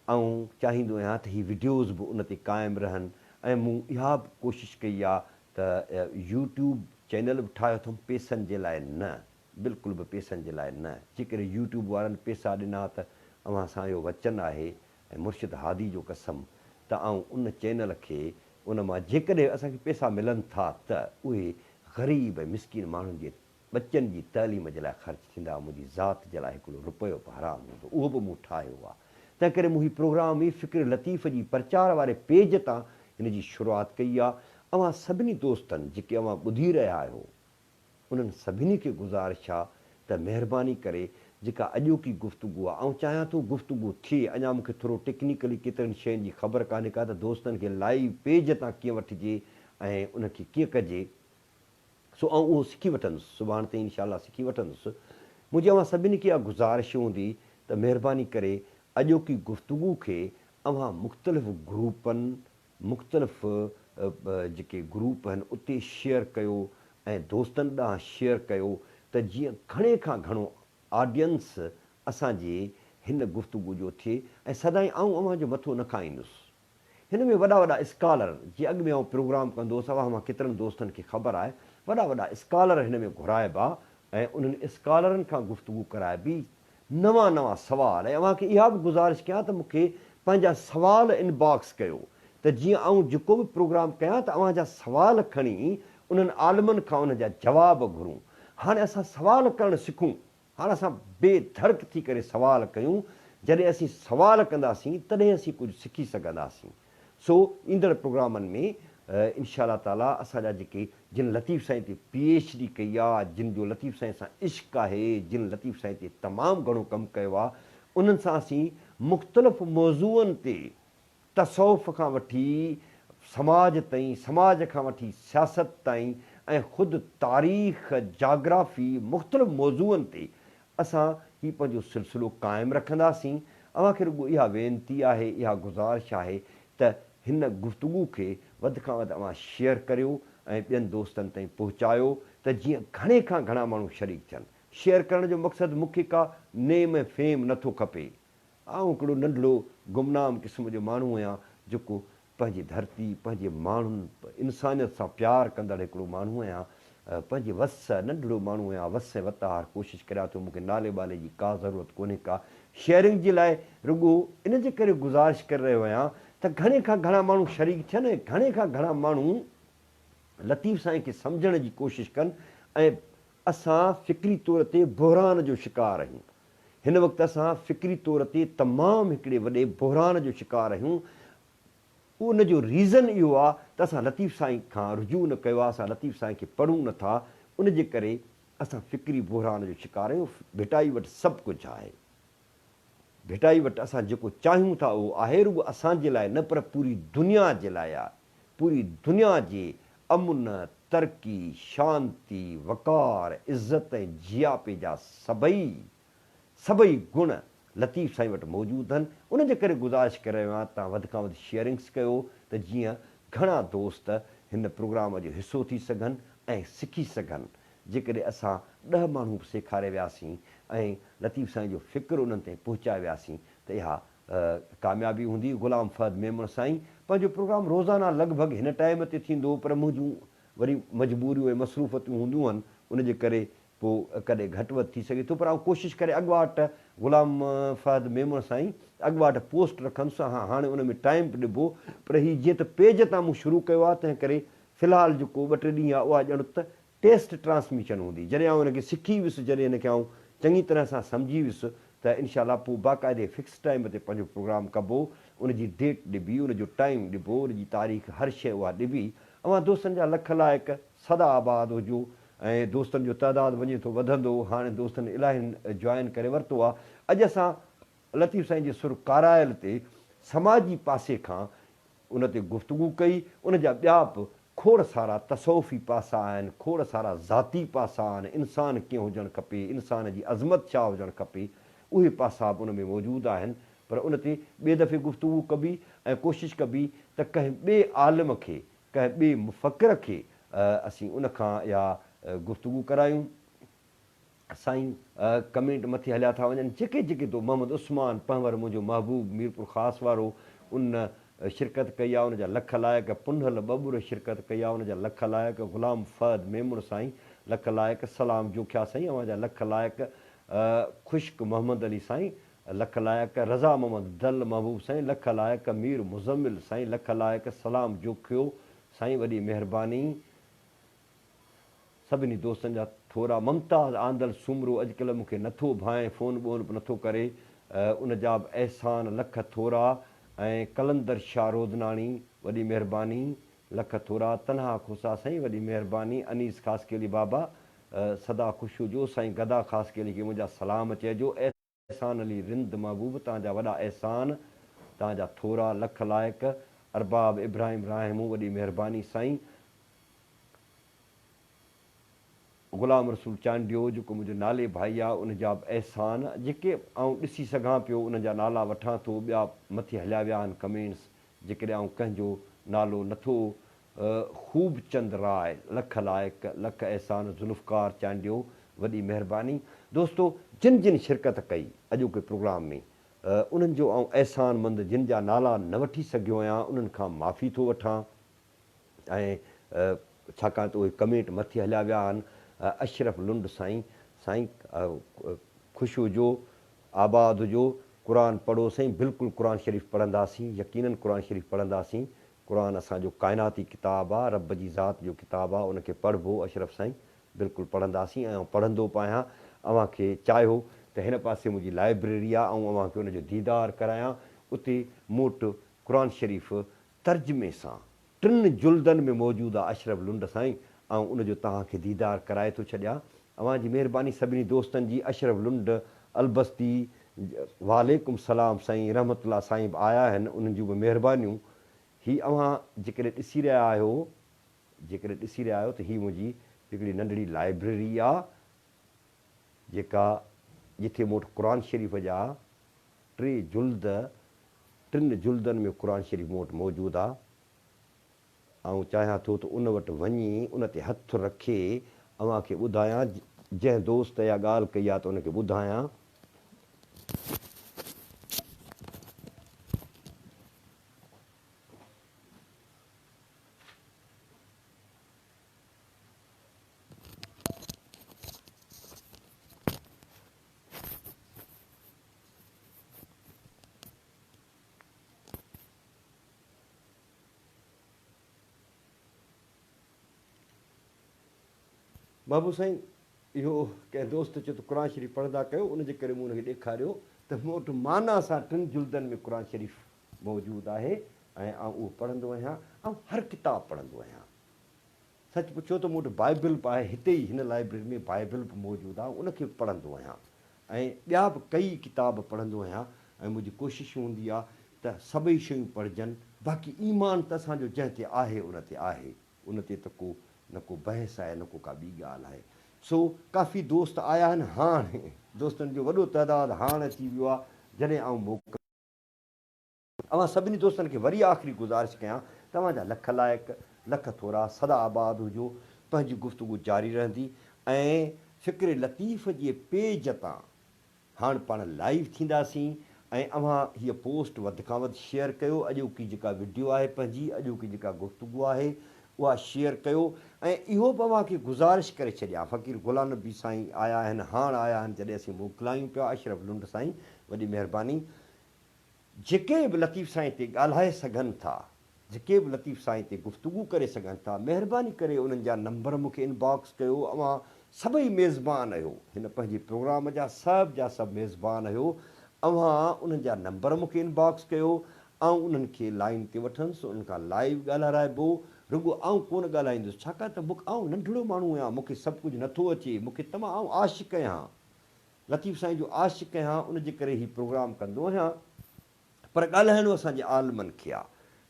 ऐं चाहींदो आहियां त हीअ वीडियोज़ बि उन ते क़ाइमु रहनि। ऐं मूं इहा बि कोशिशि कई आहे त यूट्यूब चैनल बि ठाहियो अथमि, पैसनि जे लाइ न, बिल्कुलु बि पैसनि जे लाइ न। जेकॾहिं यूट्यूब वारनि पैसा ॾिना त अव्हां सां इहो वचन आहे ऐं मुर्शिद हादी जो कसम त उन चैनल खे, उन मां जेकॾहिं असांखे पैसा मिलनि था त उहे ग़रीब ऐं मिसकीन माण्हुनि जे बचनि जी तइलीम जे लाइ ख़र्चु थींदा। मुंहिंजी ज़ात जे लाइ हिकिड़ो रुपयो बि हराम हूंदो, उहो बि मूं ठाहियो आहे। तंहिं करे मूं हीउ प्रोग्राम ई फ़िक्र लतीफ़ जी प्रचार वारे पेज तां हिन जी शुरूआति कई आहे। अव्हां सभिनी दोस्तनि जेके अव्हां ॿुधी रहिया आहियो, उन्हनि सभिनी खे गुज़ारिश आहे त महिरबानी करे जेका अॼोकी गुफ़्तगू आहे, ऐं चाहियां थो गुफ़्तगू थिए, अञा मूंखे थोरो टेक्निकली केतिरनि शयुनि जी ख़बर कान्हे का त दोस्तनि खे लाइव पेज तां कीअं वठिजे ऐं उनखे कीअं कजे। सो उहो सिखी वठंदुसि, सुभाणे ताईं इंशाअल्लाह सिखी वठंदुसि। मुंहिंजी अव्हां सभिनी खे इहा गुज़ारिश हूंदी त महिरबानी करे अॼोकी गुफ़्तगू खे अव्हां मुख़्तलिफ़ ग्रुपनि, मुख़्तलिफ़ जेके ग्रुप आहिनि उते शेयर कयो ऐं दोस्तनि ॾांहुं शेयर कयो त जीअं घणे खां घणो ऑडियंस असांजे हिन गुफ़्तगू जो थिए। ऐं सदाईं अव्हां जो मथो न खाईंदुसि। हिन में वॾा वॾा स्कॉलर, जीअं अॻु में प्रोग्राम कंदो हुउसि, मां केतिरनि दोस्तनि खे ख़बर आहे, वॾा वॾा स्कॉलर हिन में घुराइबा ऐं उन्हनि स्कॉलरनि खां गुफ़्तगू कराइबी, नवां नवां सुवाल। ऐं अव्हांखे इहा बि गुज़ारिश कयां त मूंखे पंहिंजा सुवाल इनबॉक्स कयो त जीअं जेको बि प्रोग्राम कयां त अव्हांजा सुवाल खणी उन्हनि आलिमनि खां उन जा जवाब घुरूं। हाणे असां सुवाल करणु सिखूं, हाणे असां बेधड़क थी करे सुवाल कयूं। जॾहिं असीं सुवाल कंदासीं तॾहिं असीं कुझु सिखी सघंदासीं। सो ईंदड़ प्रोग्रामनि में इंशा ताला असांजा जेके जिन लतीफ़ साईं ते PhD कई आहे, जिन जो लतीफ़ साईं सां इश्क़ आहे, जिन लतीफ़ साईं ते तमामु घणो कमु कयो आहे, उन्हनि सां असीं मुख़्तलिफ़ मौज़ूअनि ते तसौफ़ खां वठी समाज ताईं, समाज खां वठी सियासत ताईं ऐं ख़ुदि तारीख़, जाग्राफ़ी, मुख़्तलिफ़ मौज़ूअनि ते असां हीउ पंहिंजो सिलसिलो क़ाइमु रखंदासीं। अव्हांखे रुॻो इहा वेनती आहे, इहा गुज़ारिश आहे त हिन गुफ़्तगू खे वधि खां वधि अव्हां शेयर करियो ऐं ॿियनि दोस्तनि ताईं पहुचायो त जीअं घणे खां घणा माण्हू शरीक थियनि। शेयर करण जो मक़सदु मूंखे का नेम ऐं फेम नथो खपे। हिकिड़ो नंढड़ो गुमनाम क़िस्म जो माण्हू आहियां जेको पंहिंजी धरती, पंहिंजे माण्हुनि, इंसानियत सां प्यारु कंदड़ हिकिड़ो माण्हू आहियां। पंहिंजे वस नंढड़ो माण्हू आहियां, वस ऐं वतार कोशिशि करियां थो। मूंखे नाले वाले जी का ज़रूरत कोन्हे का, शेयरिंग जे लाइ रुॻो इन जे करे गुज़ारिश करे रहियो आहियां त घणे खां घणा माण्हू शरीक थियनि, घणे खां घणा माण्हू लतीफ़ साईं खे सम्झण जी कोशिशि कनि ऐं असां फ़िक्री तौर ते बहिरान जो शिकार आहियूं। हिन वक़्तु असां फ़िक्री तौर ते तमामु हिकिड़े वॾे बहिरान जो शिकार आहियूं। उन जो रीज़न इहो आहे त असां लतीफ़ साईं खां रुजू न कयो आहे, असां लतीफ़ साईं खे पढ़ूं नथा, उन जे करे असां फ़िक्री बहिरान जो शिकार आहियूं। भिटाई वटि सभु कुझु आहे, भिटाई वटि असां जेको चाहियूं था उहो आहे, रुॻो असांजे लाइ न पर पूरी दुनिया जे लाइ आहे। पूरी दुनिया जे अमुन, तरक़ी, शांती, वक़ार, इज़त ऐं जियापे जा सभई गुण लतीफ़ साईं वटि मौजूदु आहिनि। उन जे करे गुज़ारिश करे रहियो आहियां तव्हां वधि खां वधि शेयरिंग्स कयो त जीअं घणा दोस्त हिन प्रोग्राम जो हिसो थी सघनि ऐं सिखी सघनि। जेकॾहिं असां 10 माण्हू सेखारे वियासीं ऐं लतीफ़ साईं जो फ़िक्र उन्हनि ताईं पहुचाए वियासीं त इहा कामयाबी हूंदी। ग़ुलाम फ़हद मेमण साईं पंहिंजो प्रोग्राम रोज़ाना लॻभॻि हिन टाइम ते थींदो, पर मुंहिंजूं वरी मजबूरियूं ऐं मसरूफ़तियूं हूंदियूं आहिनि, उन जे करे पोइ कॾहिं घटि वधि थी सघे थो। पर आउं कोशिशि करे अॻुवाट ग़ुलाम फ़हद मेमण साईं अॻुवाट पोस्ट रखंदुसि। हाणे उन में टाइम बि ॾिबो, पर हीअ जीअं त पेज तां मूं शुरू कयो आहे, तंहिं करे फ़िलहालु जेको 2-3 ॾींहं आहे उहा ॼण त टेस्ट ट्रांसमिशन हूंदी। जॾहिं आउं हिनखे सिखी वियुसि, जॾहिं हिनखे आउं चङी तरह सां सम्झी वियुसि, त इनशाला पोइ बाक़ाइदे फिक्स टाइम ते पंहिंजो प्रोग्राम कबो। उनजी डेट ॾिबी, उनजो टाइम ॾिबो, उनजी तारीख़, हर शइ उहा ॾिबी। अवां दोस्तनि जा लख लाइक सदा आबाद हुजो ऐं दोस्तनि जो तइदादु वञे थो वधंदो। हाणे दोस्तनि इलाही जॉइन करे वरितो आहे। अॼु असां लतीफ़ साईं जे सुर कारायल ते समाजी पासे खां उन ते गुफ़्तगू कई। उन जा ॿिया बि खोड़ सारा तसौफ़ी पासा आहिनि, खोड़ सारा ज़ाती पासा आहिनि। इंसानु कीअं हुजणु खपे, इंसान जी अज़मत छा हुजणु खपे, उहे पासा बि उन में मौजूदु आहिनि। पर उन ते ॿिए दफ़े गुफ़्तगू कबी ऐं कोशिशि कबी त कंहिं ॿिए आलिम खे, कंहिं ॿिए मुफ़क्किर खे असीं उनखां इहा गुफ़्तगू करायूं। साईं कमेंट मथे हलिया था वञनि, जेके जेके तो मोहम्मद उस्मान पंवर मुंहिंजो महबूब मीरपुर ख़ासि वारो उन शिरकत कई आहे, उनजा लख लाइक। पुंढल बबुर शिरकत कई आहे, उनजा लख लाइक। ग़ुलाम फ़हद मेमण साईं लख लाइक। सलाम जोखिया साईं अवांजा लख लाइक। ख़ुश्क मोहम्मद अली साईं लख लाइक। रज़ा मोहम्मद दल महबूब साईं लख लाइक। मीर मुज़म्मिल साईं लख लाइक। सलाम जोखियो साईं, वॾी महिरबानी। सभिनी दोस्तनि जा थोरा। मुमताज़ आंदल सुमरो अॼुकल्ह मूंखे नथो भाए, फ़ोन ॿोन बि नथो करे, उन जा बि अहसान लख थोरा। ऐं कलंदर शाह रोदनाणी वॾी महिरबानी लख थोरा। तनहा खोसा साईं वॾी महिरबानी। अनीस ख़ासि केली बाबा सदा ख़ुशि हुजो साईं। गदा ख़ासि केली खे मुंहिंजा सलाम चइजो। अहसान अली रिंद महबूब तव्हांजा वॾा अहसान, तव्हांजा थोरा लख लाइक। अरबाब इब्राहिम राहिमू वॾी महिरबानी साईं। ग़ुलाम रसूल चांडियो जेको मुंहिंजो नाले भाई आहे, उनजा बि अहसान जेके आउं ॾिसी सघां पियो, उनजा नाला वठां थो। ॿिया मथे हलिया विया आहिनि कमेंट्स, जेकॾहिं आउं कंहिंजो नालो नथो। ख़ूब चंद राय लख लाइक, लख अहसान। ज़ुल्फ़कार चांडियो वॾी महिरबानी। दोस्तो, जिन जिन शिरकत कई अॼोके प्रोग्राम में, उन्हनि जो आउं अहसानमंद, जिन जा नाला न वठी सघियो आहियां, उन्हनि खां माफ़ी थो वठां। ऐं छाकाणि त उहे कमेंट मथे हलिया विया आहिनि। अशरफ लुंड साईं, साईं ख़ुशि हुजो, आबाद हुजो। क़ुर पढ़ो साईं। बिल्कुलु क़ुर शरीफ़ पढ़ंदासीं, यकीननि क़ुर शरीफ़ पढ़ंदासीं। क़ुर असांजो काइनाती किताबु आहे, रब जी ज़ात जो किताबु आहे, उनखे पढ़िबो अशरफ साईं। बिल्कुलु पढ़ंदासीं ऐं पढ़ंदो बि आहियां। अव्हांखे चाहियो त हिन पासे मुंहिंजी लाइब्रेरी आहे, ऐं अव्हांखे उनजो दीदार करायां। उते मूं वटि क़ुर शरीफ़ तर्जुमे सां 3 जुल्दनि में मौजूदु आहे अशरफ लुंड साईं, ऐं उनजो तव्हांखे दीदार कराए थो छॾियां। अव्हांजी महिरबानी सभिनी दोस्तनि जी। अशरफ लुंड अलबस्ती वालेकुम सलाम साईं, रहमतुल्लाह साईं बि आया आहिनि, उन्हनि जूं बि महिरबानियूं। हीअ अव्हां जेकॾहिं ॾिसी रहिया आहियो, त हीअ मुंहिंजी हिकिड़ी नंढड़ी लाइब्रेरी आहे, जेका जिथे मूं वटि क़ुर शरीफ़ जा 3 जुल्द, 3 जुल्दनि में क़ुर शरीफ़ मूं वटि मौजूदु आहे। ऐं चाहियां थो त उन वटि वञी उन ते हथु रखे अव्हांखे ॿुधायां। जंहिं दोस्त इहा ॻाल्हि कई आहे त उनखे ॿुधायां। बाबू साईं इहो कंहिं दोस्त चयो त क़ुर शरीफ़ पढ़ंदा कयो, उनजे करे मूं हुनखे ॾेखारियो त मूं वटि माना सां 3 जुल्दनि में क़ुर शरीफ़ मौजूदु आहे ऐं आउं उहो पढ़ंदो आहियां ऐं हर किताबु पढ़ंदो आहियां। सच पुछो त मूं वटि बाइबिल बि आहे, हिते ई हिन लाइब्रेरी में बाइबिल बि मौजूदु आहे, उनखे बि पढ़ंदो आहियां ऐं ॿिया बि कई किताब पढ़ंदो आहियां ऐं मुंहिंजी कोशिशि हूंदी आहे त सभई शयूं पढ़जनि। बाक़ी ईमान त असांजो जंहिं ते आहे उन ते आहे, उन ते त को न को बहस आहे न को का ॿी ॻाल्हि आहे। सो काफ़ी दोस्त आया आहिनि, हाणे दोस्तनि जो वॾो तइदादु हाणे अची वियो आहे जॾहिं आउं मोकल अवां सभिनी दोस्तनि खे वरी आख़िरी गुज़ारिश कयां, तव्हांजा लख लाइक लख थोरा सदा आबाद हुजो, पंहिंजी गुफ़्तगू जारी रहंदी ऐं फ़िक्र लतीफ़ जे पेज तां हाणे पाण लाइव थींदासीं ऐं अव्हां हीअ पोस्ट वधि खां वधि शेयर कयो। अॼोकी जेका वीडियो आहे पंहिंजी, अॼोकी जेका गुफ़्तगू आहे उहा शेयर कयो ऐं इहो बि अव्हांखे गुज़ारिश करे छॾियां, फ़क़ीर गुलाम नबी साईं आया आहिनि, हाणे आया आहिनि जॾहिं असीं मोकिलायूं पिया, अशरफ लुंड साईं वॾी महिरबानी। जेके बि लतीफ़ साईं ते ॻाल्हाए सघनि था, जेके बि लतीफ़ साईं ते गुफ़्तगू करे सघनि था, महिरबानी करे उन्हनि जा नंबर मूंखे इनबॉक्स कयो। अव्हां सभई मेज़बान आहियो, हिन पंहिंजे प्रोग्राम जा सभु मेज़बान आहियो। अव्हां उन्हनि जा नंबर मूंखे इनबॉक्स कयो ऐं उन्हनि खे लाइन ते वठंदुसि, उन्हनि खां लाइव ॻाल्हाराइबो। रुॻो आउं कोन ॻाल्हाईंदुसि, छाकाणि त आउं नंढिड़ो माण्हू आहियां, मूंखे सभु कुझु नथो अचे, मूंखे तमामु आशिक़ु आहियां, लतीफ़ साईं जो आशिक़ु आहियां, उनजे करे ही प्रोग्राम कंदो आहियां, पर ॻाल्हाइणो असांजे आलमनि खे आहे।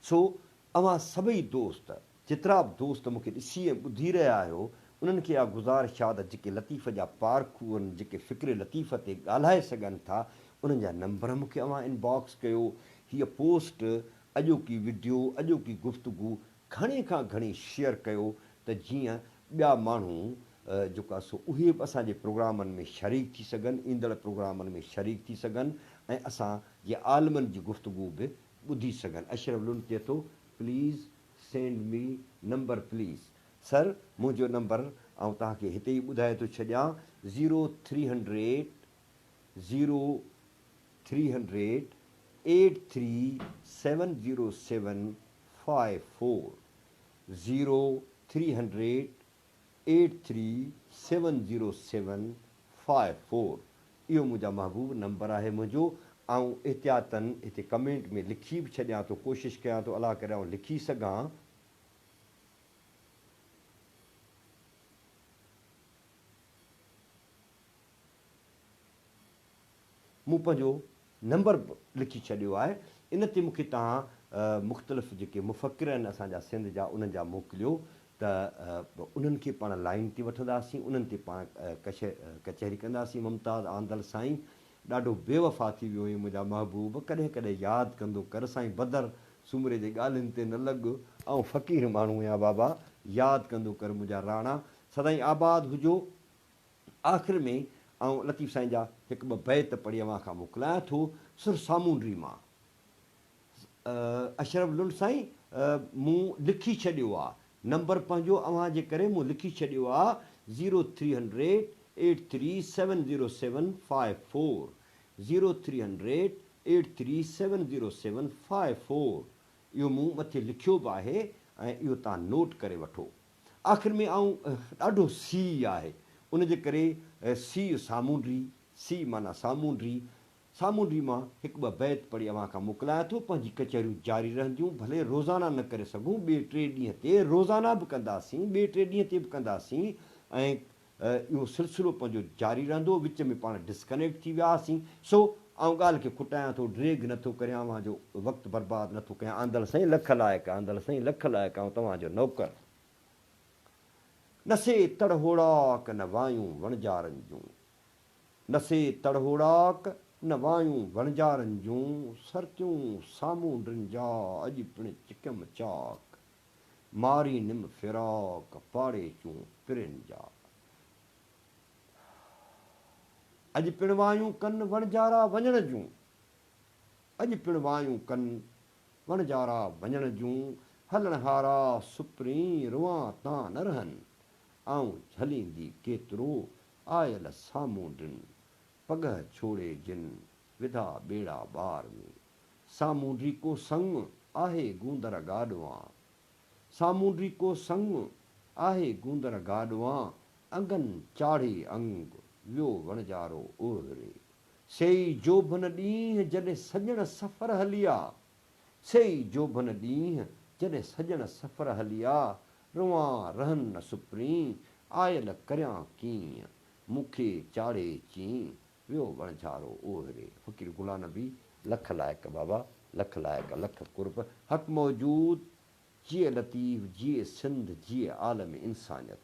सो अव्हां सभई दोस्त, जेतिरा बि दोस्त मूंखे ॾिसी ऐं ॿुधी रहिया आहियो, उन्हनि खे इहा गुज़ारिश आहे त जेके लतीफ़ जा पारखू आहिनि, जेके फ़िक्र लतीफ़ ते ॻाल्हाए सघनि था, उन्हनि जा नंबर मूंखे अव्हां इनबॉक्स कयो। हीअ पोस्ट, अॼोकी वीडियो, अॼोकी गुफ़्तगू घणे खां घणी शेयर कयो त जीअं ॿिया माण्हू जेका सो उहे बि असांजे प्रोग्रामनि में शरीक थी सघनि, ईंदड़ प्रोग्रामनि में शरीक थी सघनि ऐं असां जे आलमनि जी गुफ़्तगू बि ॿुधी सघनि। अशरफ लुंड चए थो please send me number please. Sir मुंहिंजो नंबर ऐं तव्हांखे हिते ई ॿुधाए थो छॾियां, 0300 83707540, 0300 83707540। इहो मुंहिंजा महबूब नंबर आहे मुंहिंजो। ऐं एहतियातन हिते कमेंट में लिखी बि छॾियां थो, कोशिशि कयां थो अलाह करे आउं लिखी सघां। मूं पंहिंजो नंबर लिखी छॾियो आहे, इन ते मूंखे तव्हां मुख़्तलिफ़ जेके मुफ़क्किर आहिनि असांजा सिंध जा, उन्हनि जा मोकिलियो त उन्हनि खे पाण लाइन ते वठंदासीं, उन्हनि ते पाण कचहरी कंदासीं। मुमताज़ आंदल साईं ॾाढो बेवफ़ा थी वियो हुई मुंहिंजा महबूब, कॾहिं कॾहिं यादि कंदो कर साईं बदर सूमरे जे ॻाल्हियुनि ते न लॻ, ऐं फ़क़ीर माण्हू आहियां बाबा, यादि कंदो कर मुंहिंजा राणा, सदाईं आबाद हुजो। आख़िर में ऐं लतीफ़ साईं जा हिकु ॿ बैत पढ़ी अव्हां खां मोकिलायां थो। सुर सामूंडी मां अशरफ लुंड साईं मूं लिखी छॾियो आहे नंबर पंहिंजो, अव्हां जे करे मूं लिखी छॾियो आहे 0300 83707540, 0300 83707540। इहो मूं मथे लिखियो बि आहे ऐं इहो तव्हां नोट करे वठो। आख़िर में ॾाढो सी आहे, उनजे करे सी सामूंडी, सी माना सामूंडी, सामूंडी मां हिकु ॿ बैत पढ़ी अव्हां खां मोकिलायां थो। पंहिंजी कचहरियूं जारी रहंदियूं, भले रोज़ाना न करे सघूं, ॿिए टे ॾींहं ते रोज़ाना बि कंदासीं, ॿिए टे ॾींहं ते बि कंदासीं ऐं इहो सिलसिलो पंहिंजो जारी रहंदो। विच में पाण डिस्कनेक्ट थी वियासीं। सो आउं ॻाल्हि खे खुटायां थो, ड्रेग नथो करियां, अव्हांजो वक़्तु बर्बादु नथो कयां। आंदल साईं लख लाइक़ु, आंदल साईं लख लाइक़ु, ऐं तव्हांजो नौकर। नसे तड़होड़ाक न वायूं वणजारनि जूं, नसे तड़होड़ाक न वायूं वणजारनि जूं, सरतियूं सामूंडनि जा अॼु पिण चिकम चाक, मारी निम फिराक पाड़े चूं पिरनि जा। अॼु पिण वायूं कनि वणजारा वञण जूं, अॼु पिण वायूं कनि वणजारा वञण जूं, हलण हारा सुपरी रुआं तां न रहनि, ऐं झलींदी केतिरो आयल सामूंडनि, पगह छोड़े जिन विधा ॿेड़ा ॿार में। सामूंडी को संग आहे गूंदर गाॾवां, सामूंडी को संग आहे गूंदर गाॾवां, अंगनि चाढ़े अंग वियो वणजारो ओहरे सेई जोभन ॾींहं जॾहिं सॼण सफ़र हलिया सेई जोभन ॾींहं जॾहिं सॼण सफ़र हलिया रुआं रहनि न सुप्री आयल करियां कीअं मूंखे चाढ़े चीं वियो वणझारो ओहरे। फ़क़ीर गुलाम नबी लख लाइक़ बाबा लख लाइक़ लख कुर्ब हक़ मौजूद जिए लतीफ़ जिए सिंध जिए आलम इंसानियत।